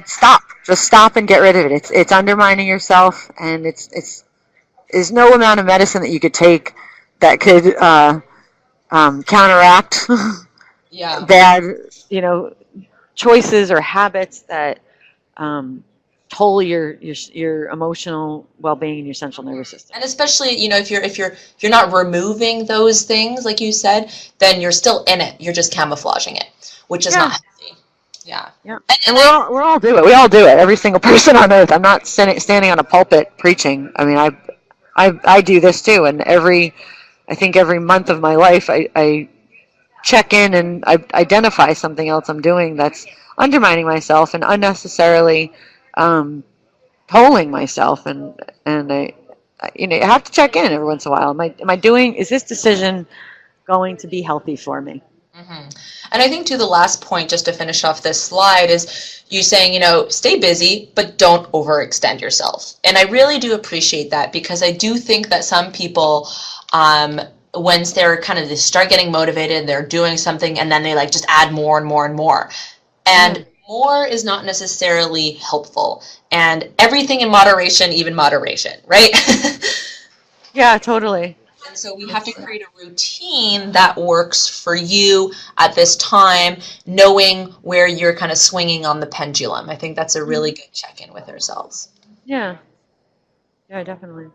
stop and get rid of it. It's undermining yourself, and there's no amount of medicine that you could take that could counteract bad choices or habits that toll your emotional well-being and your central nervous system. And especially, if you're not removing those things, like you said, then you're still in it. You're just camouflaging it, which is not healthy. Yeah. And we're all do it. We all do it. Every single person on earth. I'm not standing on a pulpit preaching. I mean, I do this too. And I think every month of my life, I check in and I identify something else I'm doing that's undermining myself and unnecessarily tolling myself. And I have to check in every once in a while. Is this decision going to be healthy for me? And I think, too, the last point, just to finish off this slide, is you saying, stay busy, but don't overextend yourself. And I really do appreciate that, because I do think that some people, once they start getting motivated, they're doing something, and then they just add more and more and more. And more is not necessarily helpful. And everything in moderation, even moderation, right? Yeah, totally. And so we have to create a routine that works for you at this time, knowing where you're kind of swinging on the pendulum. I think that's a really good check-in with ourselves. Yeah. Yeah, definitely.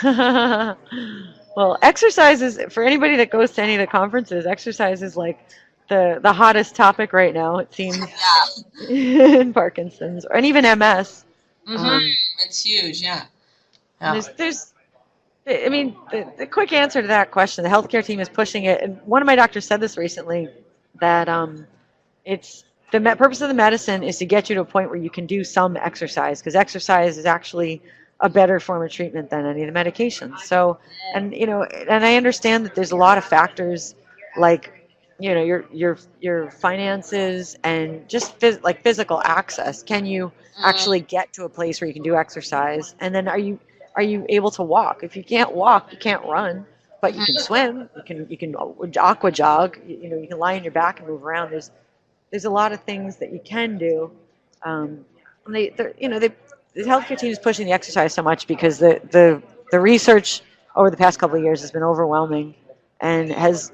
Well, exercise is, for anybody that goes to any of the conferences, exercise is like the hottest topic right now, it seems, Yeah. in Parkinson's or and even MS. Mm-hmm. Um, It's huge. Yeah. and Yeah. I mean, the quick answer to that question, the healthcare team is pushing it. And one of my doctors said this recently, that it's purpose of the medicine is to get you to a point where you can do some exercise, because exercise is actually a better form of treatment than any of the medications. So, and and I understand that there's a lot of factors, like your finances and just like physical access. Can you actually get to a place where you can do exercise? And then are you able to walk? If you can't walk, you can't run, but you can swim. You can aqua jog. You can lie on your back and move around. There's a lot of things that you can do. And the healthcare team is pushing the exercise so much because the research over the past couple of years has been overwhelming, and has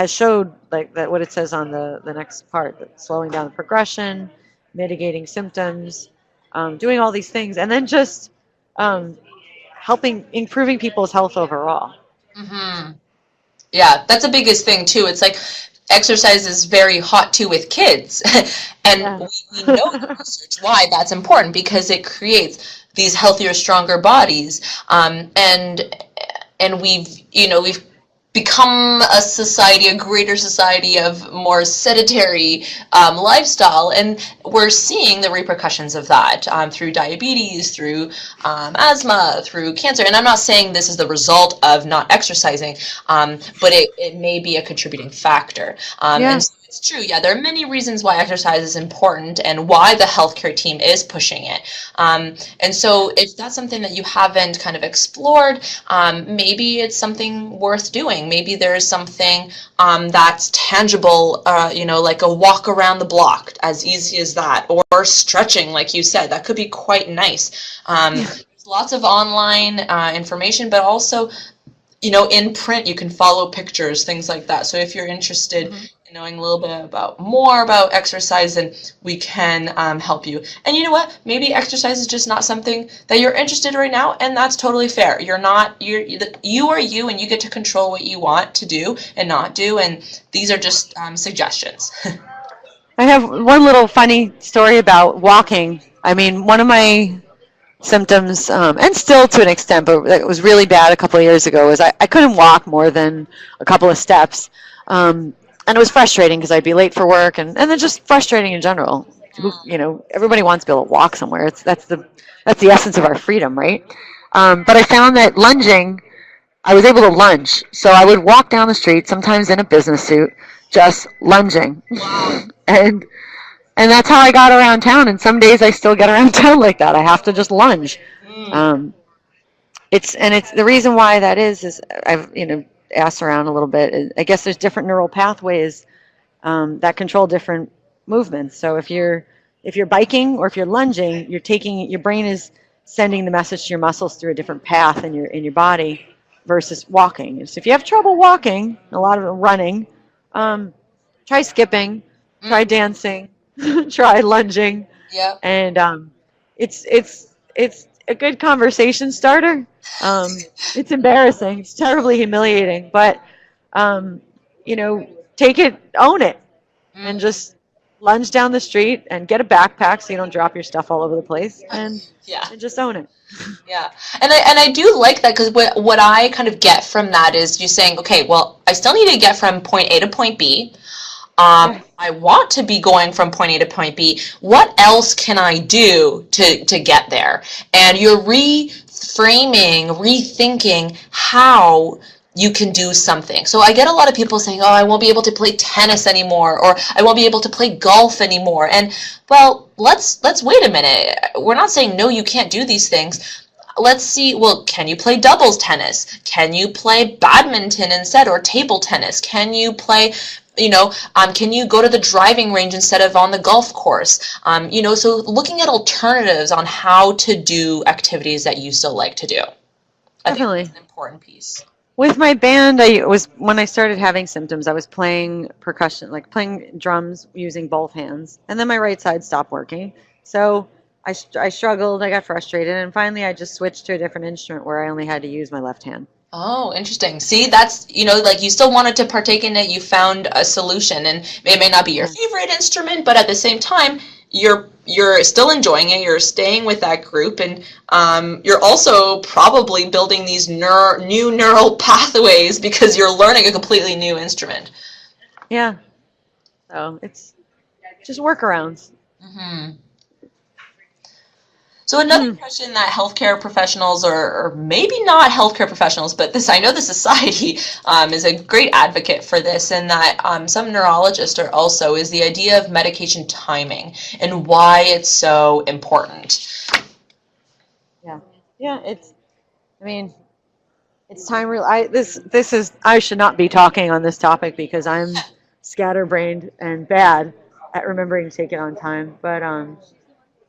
showed, like, that what it says on the next part, that slowing down the progression, mitigating symptoms, doing all these things, and then just um, helping improving people's health overall. Mm-hmm. Yeah, that's the biggest thing too. It's like exercise is very hot too with kids. And Yeah. we know the research why that's important, because it creates these healthier, stronger bodies. And we've become a society, a greater society of more sedentary lifestyle, and we're seeing the repercussions of that through diabetes, through asthma, through cancer. And I'm not saying this is the result of not exercising, but it may be a contributing factor. Yeah, And so it's true, yeah, there are many reasons why exercise is important and why the healthcare team is pushing it. And so if that's something that you haven't kind of explored, maybe it's something worth doing. Maybe there's something that's tangible, like a walk around the block, as easy as that, or stretching, like you said. That could be quite nice. Lots of online information, but also, in print, you can follow pictures, things like that. So if you're interested in knowing a little bit more about exercise, then we can help you. And you know what? Maybe exercise is just not something that you're interested in right now, and that's totally fair. You are you, and you get to control what you want to do and not do. And these are just suggestions. I have one little funny story about walking. I mean, one of my symptoms, and still to an extent, but it was really bad a couple of years ago, is I couldn't walk more than a couple of steps. And it was frustrating because I'd be late for work, and then just frustrating in general. Everybody wants to be able to walk somewhere. That's the essence of our freedom, right? But I found that I was able to lunge. So I would walk down the street, sometimes in a business suit, just lunging. and and that's how I got around town. And some days I still get around town like that. I have to just lunge. Um, it's the reason why that is I've asked around a little bit. I guess there's different neural pathways that control different movements. So if you're biking or if you're lunging, your brain is sending the message to your muscles through a different path in your body versus walking. So if you have trouble walking, a lot of running, try skipping, try dancing, try lunging, Yep. and it's a good conversation starter. It's embarrassing, it's terribly humiliating, but you know, take it, own it, and just lunge down the street and get a backpack so you don't drop your stuff all over the place, Yeah. and just own it. Yeah, and I do like that, because what I kind of get from that is you saying, okay, well, I still need to get from point A to point B. I want to be going from point A to point B. What else can I do to get there? And you're reframing, rethinking how you can do something. So I get a lot of people saying, oh, I won't be able to play tennis anymore, or I won't be able to play golf anymore. And well, let's wait a minute. We're not saying no, you can't do these things. Let's see, well, can you play doubles tennis? Can you play badminton instead, or table tennis? Can you play, can you go to the driving range instead of on the golf course? So looking at alternatives on how to do activities that you still like to do. I think Definitely. that's an important piece. With my band, when I started having symptoms, I was playing percussion, like playing drums using both hands, and then my right side stopped working. So I struggled, I got frustrated, and finally I just switched to a different instrument where I only had to use my left hand. Oh, interesting. See, that's, like you still wanted to partake in it, you found a solution, and it may not be your Yeah. favorite instrument, but at the same time, you're still enjoying it, you're staying with that group, and you're also probably building these new neural pathways because you're learning a completely new instrument. Yeah. So it's just workarounds. Hmm. So another question that healthcare professionals, or maybe not healthcare professionals, but I know the society is a great advocate for this, and that some neurologists are also, is the idea of medication timing and why it's so important. Yeah. Yeah. I mean, it's time. This is. I should not be talking on this topic because I'm scatterbrained and bad at remembering to take it on time. But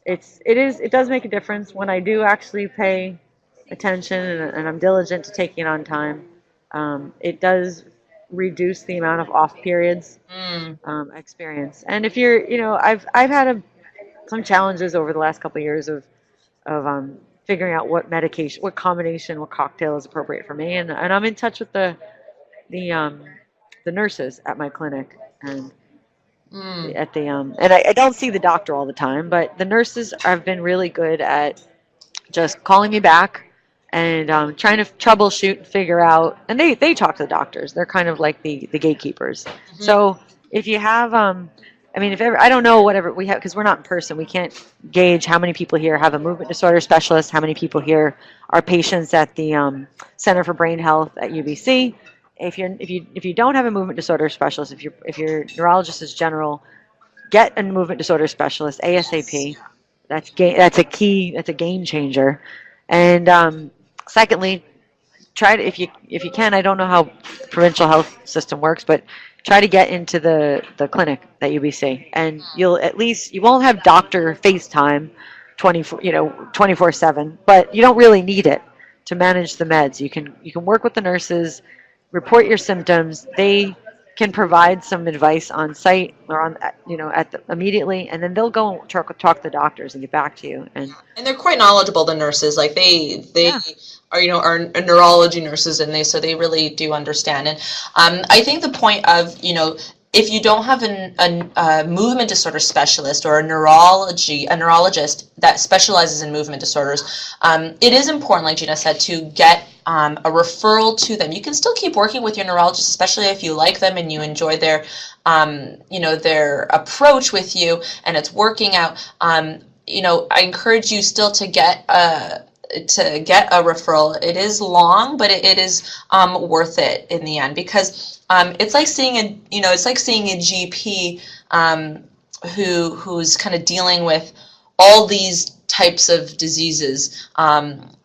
it does make a difference when I do actually pay attention and I'm diligent to taking it on time. It does reduce the amount of off periods Mm. I experience. And if you're, I've had some challenges over the last couple of years of figuring out what medication, what combination, what cocktail is appropriate for me. And I'm in touch with the um, the nurses at my clinic and Mm. and I don't see the doctor all the time, but the nurses have been really good at just calling me back and trying to troubleshoot and figure out. And they talk to the doctors. They're kind of like the gatekeepers. Mhm. So if you have, I mean, if ever, I don't know whatever we have because we're not in person. We can't gauge how many people here have a movement disorder specialist. How many people here are patients at the Center for Brain Health at UBC. If you don't have a movement disorder specialist, if your neurologist is general, get a movement disorder specialist ASAP. That's a game changer. And secondly, try to if you can. I don't know how provincial health system works, but try to get into the clinic at UBC, and you won't have doctor FaceTime 24/7, but you don't really need it to manage the meds. You can work with the nurses, report your symptoms. They can provide some advice on site or immediately, and then they'll go talk to the doctors and get back to you. And they're quite knowledgeable, the nurses. Like they Yeah. are neurology nurses, and they really do understand. And I think the point of, if you don't have a movement disorder specialist or a neurologist that specializes in movement disorders, it is important, like Gina said, to get a referral to them. You can still keep working with your neurologist, especially if you like them and you enjoy their approach with you and it's working out. I encourage you still to get a referral. It is long, but it is worth it in the end, because it's like seeing a GP who's kind of dealing with all these types of diseases.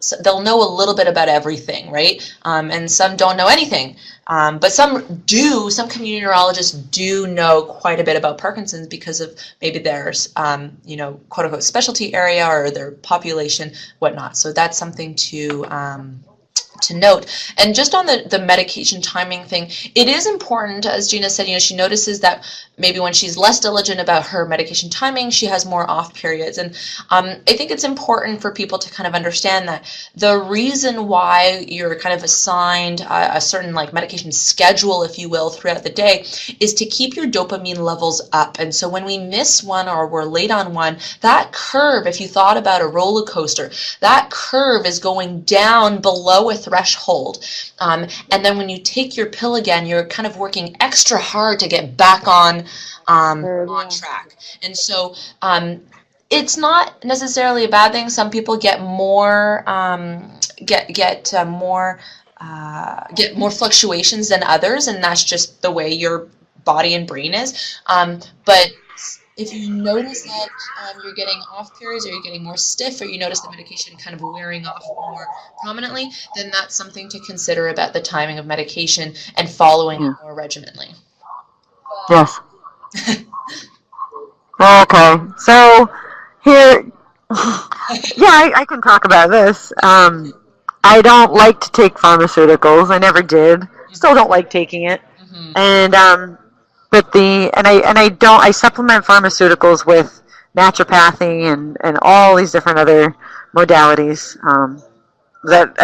So they'll know a little bit about everything, right? And some don't know anything. But some do. Some community neurologists do know quite a bit about Parkinson's because of maybe their, quote unquote specialty area or their population, whatnot. So that's something to note. And just on the medication timing thing, it is important, as Gina said, she notices that maybe when she's less diligent about her medication timing, she has more off periods. And I think it's important for people to kind of understand that the reason why you're kind of assigned a certain medication schedule, if you will, throughout the day is to keep your dopamine levels up. And so when we miss one or we're late on one, that curve, if you thought about a roller coaster, that curve is going down below a threshold. And then when you take your pill again, you're kind of working extra hard to get back on track. And so it's not necessarily a bad thing. Some people get more more fluctuations than others, and that's just the way your body and brain is. But if you notice that you're getting off periods, or you're getting more stiff, or you notice the medication kind of wearing off more prominently, then that's something to consider about the timing of medication and following it more regimentally. Yes. Okay. So here, yeah, I can talk about this. I don't like to take pharmaceuticals. I never did. Still don't like taking it. Mm-hmm. And I supplement pharmaceuticals with naturopathy and all these different other modalities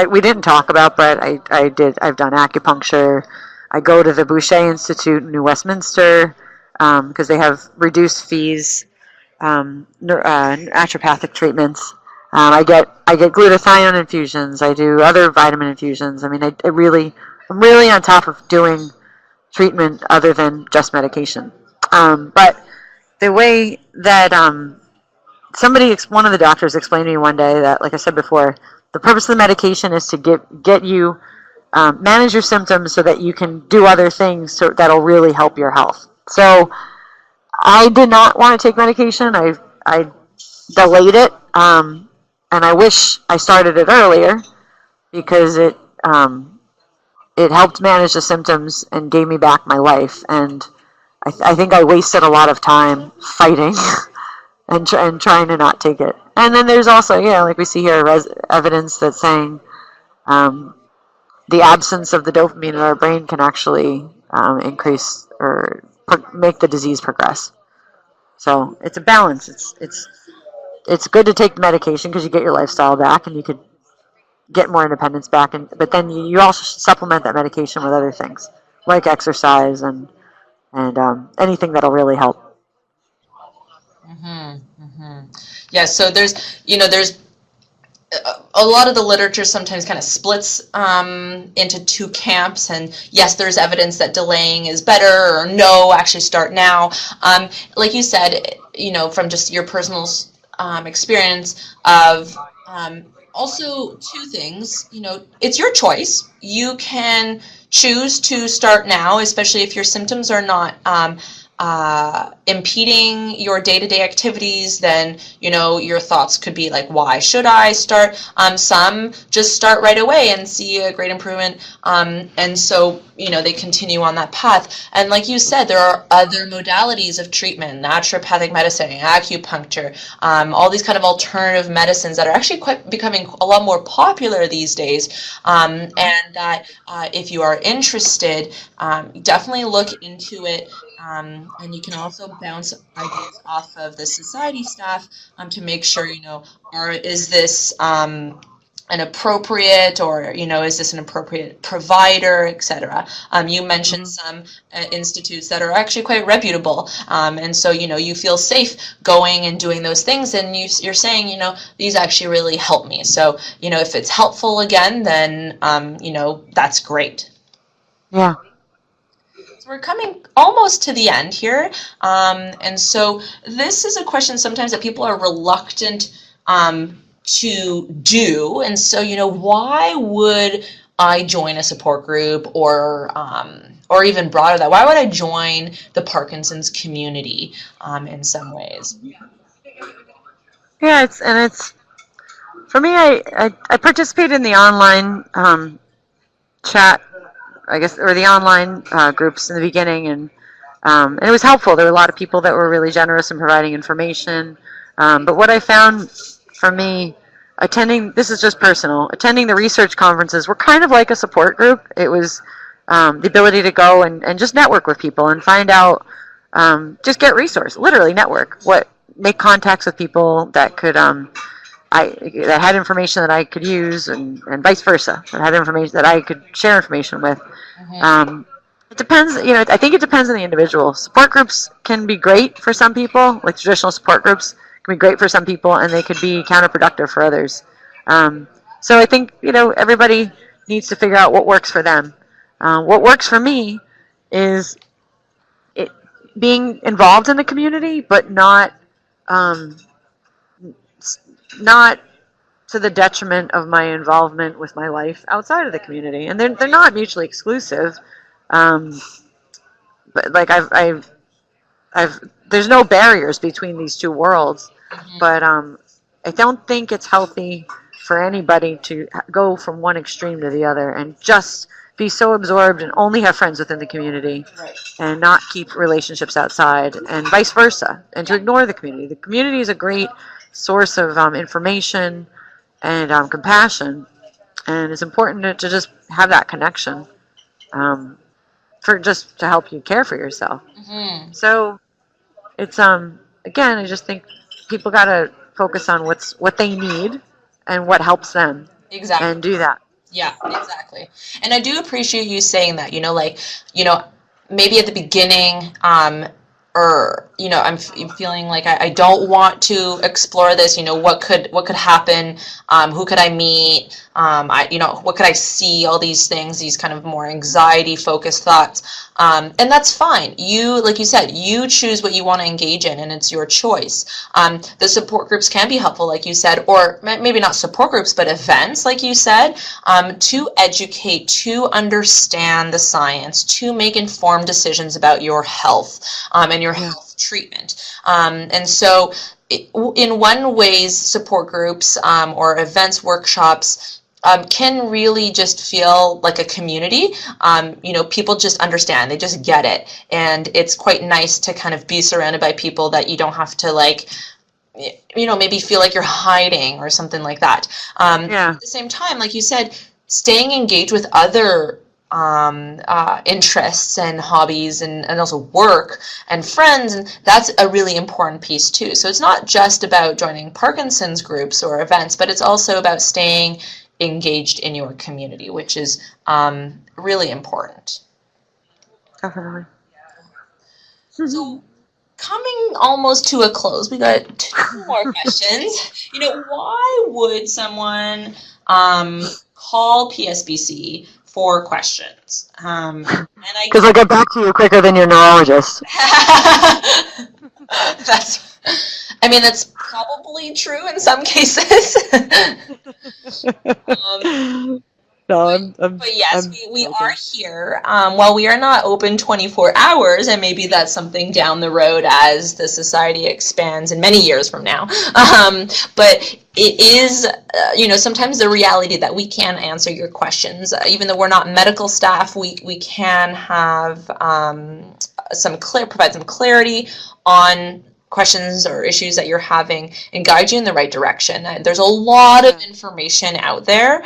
we didn't talk about, but I did. I've done acupuncture. I go to the Boucher Institute in New Westminster because they have reduced fees, naturopathic treatments. I get glutathione infusions. I do other vitamin infusions. I mean, I'm really on top of doing treatment other than just medication. But the way that one of the doctors explained to me one day that, like I said before, the purpose of the medication is to get you manage your symptoms so that you can do other things that'll really help your health. So I did not want to take medication. I delayed it, and I wish I started it earlier because it helped manage the symptoms and gave me back my life. And I think I wasted a lot of time fighting and trying to not take it. And then there's also, like we see here, evidence that's saying the absence of the dopamine in our brain can actually increase or make the disease progress. So it's a balance. It's good to take the medication because you get your lifestyle back and you could get more independence back. But then you also supplement that medication with other things like exercise and anything that'll really help. Yeah, so there's a lot of the literature sometimes kind of splits into two camps, and yes, there's evidence that delaying is better, or no, actually start now. Like you said, from just your personal experience of also two things. It's your choice. You can choose to start now, especially if your symptoms are not impeding your day-to-day activities. Then your thoughts could be like, why should I start? Some just start right away and see a great improvement, and so they continue on that path. And like you said, there are other modalities of treatment: naturopathic medicine, acupuncture, all these kind of alternative medicines that are actually quite becoming a lot more popular these days, and that if you are interested, definitely look into it. And you can also bounce ideas off of the society staff to make sure, is this an appropriate, or, is this an appropriate provider, etc. You mentioned some institutes that are actually quite reputable. And so, you feel safe going and doing those things. And you're saying, these actually really help me. So, if it's helpful again, then, that's great. Yeah. We're coming almost to the end here, and so this is a question sometimes that people are reluctant to do, and so why would I join a support group, or even broader that, why would I join the Parkinson's community in some ways? Yeah, it's for me. I participated in the online chat, I guess, or the online groups in the beginning, and it was helpful. There were a lot of people that were really generous in providing information. But what I found for me, this is just personal, attending the research conferences were kind of like a support group. It was the ability to go and just network with people and find out, just get resources, literally network, make contacts with people that could, that had information that I could use, and vice versa, that had information that I could share information with. It depends, I think it depends on the individual. Support groups can be great for some people, like traditional support groups can be great for some people, and they could be counterproductive for others. So I think, everybody needs to figure out what works for them. What works for me is being involved in the community, but not to the detriment of my involvement with my life outside of the community. And they're not mutually exclusive. But like I've there's no barriers between these two worlds. But I don't think it's healthy for anybody to go from one extreme to the other and just be so absorbed and only have friends within the community, and not keep relationships outside, and vice versa, and to ignore the community. The community is a great source of information and compassion, and it's important to just have that connection, for just to help you care for yourself. So it's again, I just think people got to focus on what they need and what helps them, Exactly. and do that. Yeah, exactly. And I do appreciate you saying that, like, you know, maybe at the beginning, or, I'm feeling like I don't want to explore this, what could happen, who could I meet, what could I see, all these things, these kind of more anxiety focused thoughts. And that's fine. Like you said, you choose what you want to engage in, and it's your choice. The support groups can be helpful, like you said, or maybe not support groups, but events, like you said, to educate, to understand the science, to make informed decisions about your health, and your health treatment. And so, in one ways, support groups, or events, workshops, can really just feel like a community. People just understand, they just get it. And it's quite nice to kind of be surrounded by people that you don't have to, like, maybe feel like you're hiding or something like that. At the same time, like you said, staying engaged with other interests and hobbies, and also work and friends, and that's a really important piece too. So it's not just about joining Parkinson's groups or events, but it's also about staying engaged in your community, which is really important. Definitely. So, coming almost to a close, we got 2 more questions. Why would someone call PSBC for questions? Because I'll get back to you quicker than your neurologist. That's probably true in some cases. But yes, we are here. While we are not open 24 hours, and maybe that's something down the road as the society expands in many years from now. But it is, sometimes the reality that we can answer your questions. Even though we're not medical staff, we can have provide some clarity on questions or issues that you're having and guide you in the right direction. There's a lot of information out there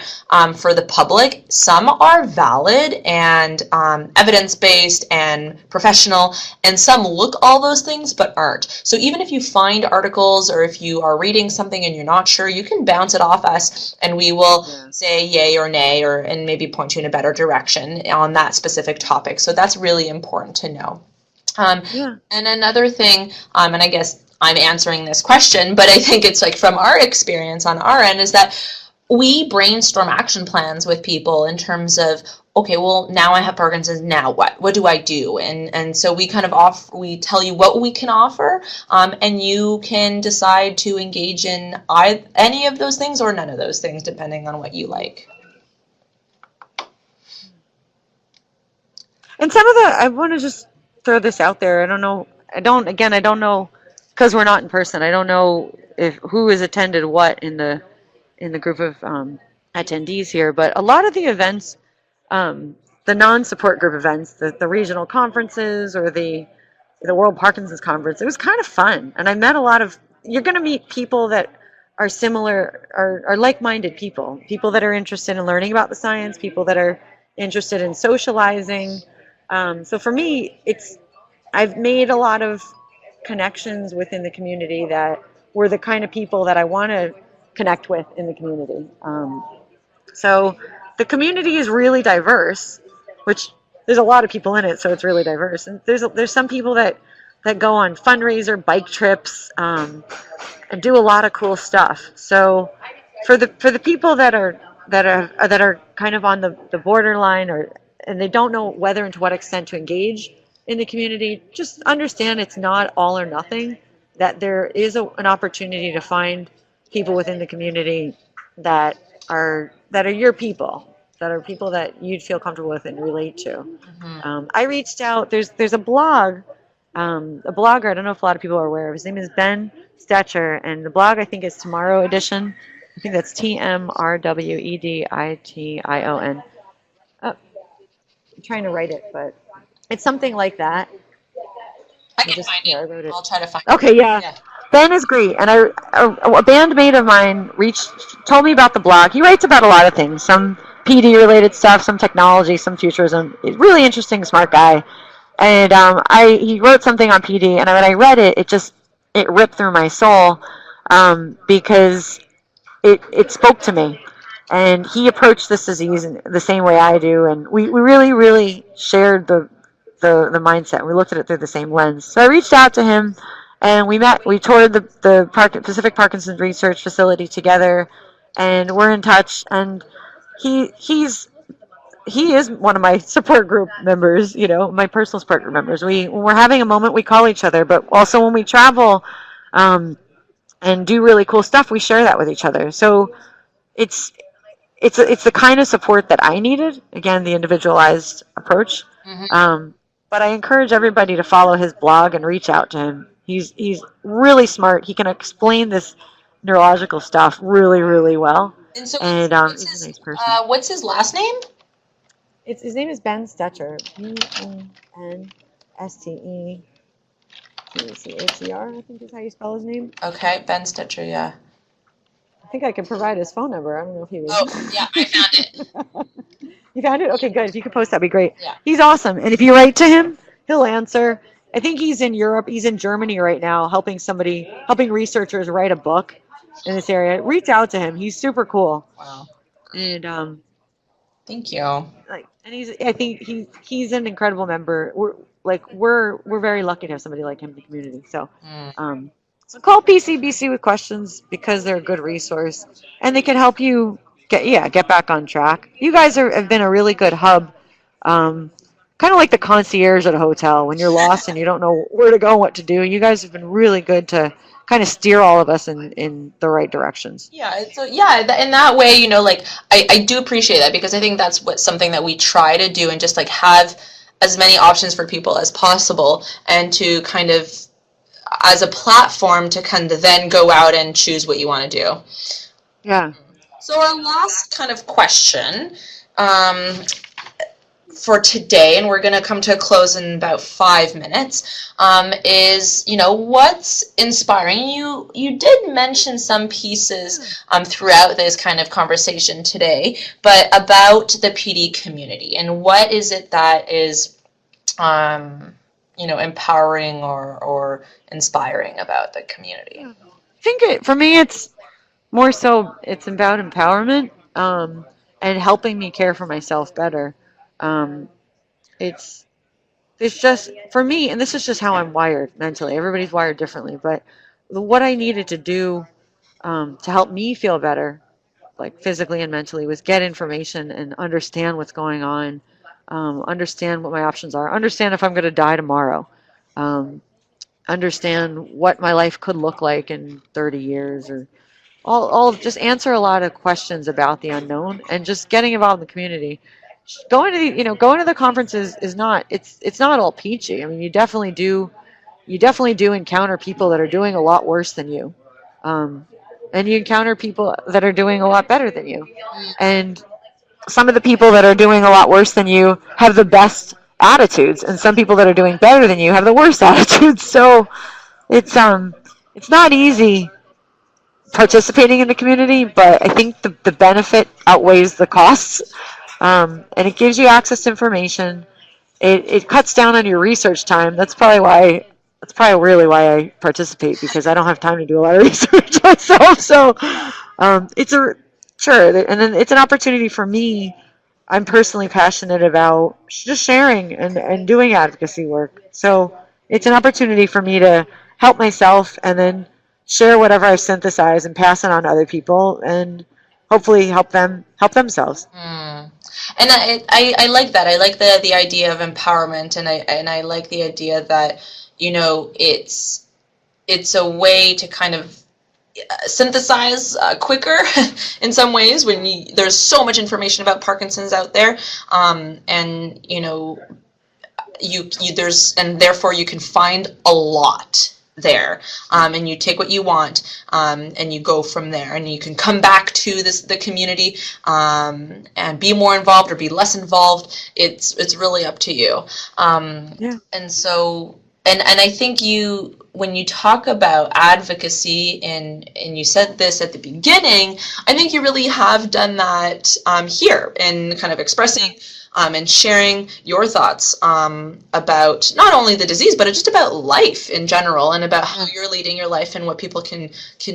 for the public. Some are valid and evidence-based and professional, and some look all those things but aren't. So even if you find articles, or if you are reading something and you're not sure, you can bounce it off us and we will say yay or nay, and maybe point you in a better direction on that specific topic. So that's really important to know. And another thing, and I guess I'm answering this question, but I think it's like from our experience on our end, is that we brainstorm action plans with people in terms of, okay, well, now I have Parkinson's, now what? What do I do? And so we kind of we tell you what we can offer, and you can decide to engage in any of those things or none of those things, depending on what you like. And I want to just throw this out there. I don't know, because we're not in person. I don't know who has attended what in the group of attendees here, but a lot of the events, the non-support group events, the regional conferences or the World Parkinson's Conference, it was kind of fun. And I met you're going to meet people that are similar, are like-minded people that are interested in learning about the science, people that are interested in socializing. So for me, I've made a lot of connections within the community that were the kind of people that I want to connect with in the community. So the community is really diverse, which there's a lot of people in it, so it's really diverse. And there's some people that go on fundraiser bike trips, and do a lot of cool stuff. So for the people that are kind of on the borderline, and they don't know whether and to what extent to engage in the community, just understand it's not all or nothing, that there is an opportunity to find people within the community that are your people, that are people that you'd feel comfortable with and relate to. Mm-hmm. I reached out, there's a blog, a blogger, I don't know if a lot of people are aware of, his name is Ben Stetcher, and the blog I think is Tomorrow Edition. I think that's TMRWEDITION. I'm trying to write it, but it's something like that. I can find it. I'll try to find it. Okay, yeah. Ben is great, and a bandmate of mine told me about the blog. He writes about a lot of things, some PD-related stuff, some technology, some futurism. He's really interesting, smart guy. And he wrote something on PD, and when I read it, it ripped through my soul, because it spoke to me. And he approached this disease in the same way I do, and we really, really shared the mindset. We looked at it through the same lens. So I reached out to him, and we met. We toured the Pacific Parkinson's Research Facility together, and we're in touch. And he is one of my support group members, my personal support group members. When we're having a moment, we call each other, but also when we travel, um, and do really cool stuff, we share that with each other. So it's it's the kind of support that I needed. Again, the individualized approach. But I encourage everybody to follow his blog and reach out to him. He's really smart. He can explain this neurological stuff really, really well. And so And he's a nice person. what's his last name? His name is Ben Stetcher. BenStecher. I think is how you spell his name. Okay, Ben Stetcher, yeah. I think I can provide his phone number. I don't know if he was. Oh, yeah, I found it. You found it? Okay, good. If you could post, that'd be great. Yeah. He's awesome. And if you write to him, he'll answer. I think he's in Europe. He's in Germany right now, helping researchers write a book in this area. Reach out to him. He's super cool. Wow. And thank you. I think he's an incredible member. We're very lucky to have somebody like him in the community. So so call PCBC with questions, because they're a good resource and they can help you get back on track. You guys have been a really good hub, kind of like the concierge at a hotel. When you're lost and you don't know where to go and what to do, you guys have been really good to kind of steer all of us in the right directions. Yeah, so in that way, I do appreciate that, because I think that's something that we try to do, and just like have as many options for people as possible, and to kind of, as a platform, to kind of then go out and choose what you want to do. Yeah. So our last kind of question for today, and we're going to come to a close in about 5 minutes, is, what's inspiring you? You did mention some pieces throughout this kind of conversation today, but about the PD community, and what is it that is, empowering or inspiring about the community? I think for me, it's more so it's about empowerment, and helping me care for myself better. It's just, for me, and this is just how I'm wired mentally. Everybody's wired differently, but what I needed to do to help me feel better, like physically and mentally, was get information and understand what's going on, understand what my options are, understand if I'm going to die tomorrow, understand what my life could look like in 30 years, or all just answer a lot of questions about the unknown, and just getting involved in the community. Going to the conferences is not, it's not all peachy. I mean, you definitely do encounter people that are doing a lot worse than you, and you encounter people that are doing a lot better than you, and some of the people that are doing a lot worse than you have the best attitudes, and some people that are doing better than you have the worst attitudes. So it's not easy participating in the community, but I think the benefit outweighs the costs, and it gives you access to information. It cuts down on your research time. That's probably really why I participate, because I don't have time to do a lot of research myself. So and then it's an opportunity for me. I'm personally passionate about just sharing and doing advocacy work. So it's an opportunity for me to help myself, and then share whatever I've synthesized and pass it on to other people, and hopefully help themselves. And I like that. I like the idea of empowerment, and I like the idea that it's a way to kind of synthesize quicker in some ways, when there's so much information about Parkinson's out there, and and therefore you can find a lot there, and you take what you want, and you go from there, and you can come back to the community, and be more involved or be less involved. It's really up to you. And so, and I think when you talk about advocacy, and you said this at the beginning, I think you really have done that here, in kind of expressing and sharing your thoughts about not only the disease, but just about life in general, and about how you're leading your life and what people can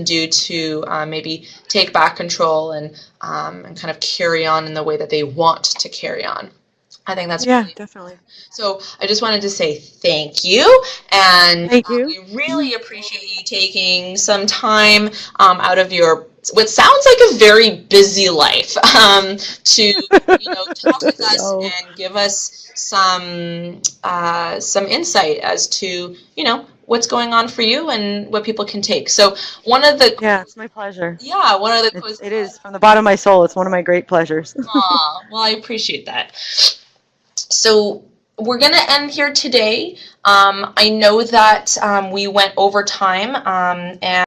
do to maybe take back control and kind of carry on in the way that they want to carry on. I think that's Yeah, really definitely. so. I just wanted to say thank you, and Thank you. we really appreciate you taking some time out of your what sounds like a very busy life to talk with us No. and give us some insight as to what's going on for you and what people can take. So one of the Yeah, it's my pleasure. one of the quotes. It is from the bottom of my soul. It's one of my great pleasures. Aw, well, I appreciate that. So we're going to end here today. I know that we went over time, and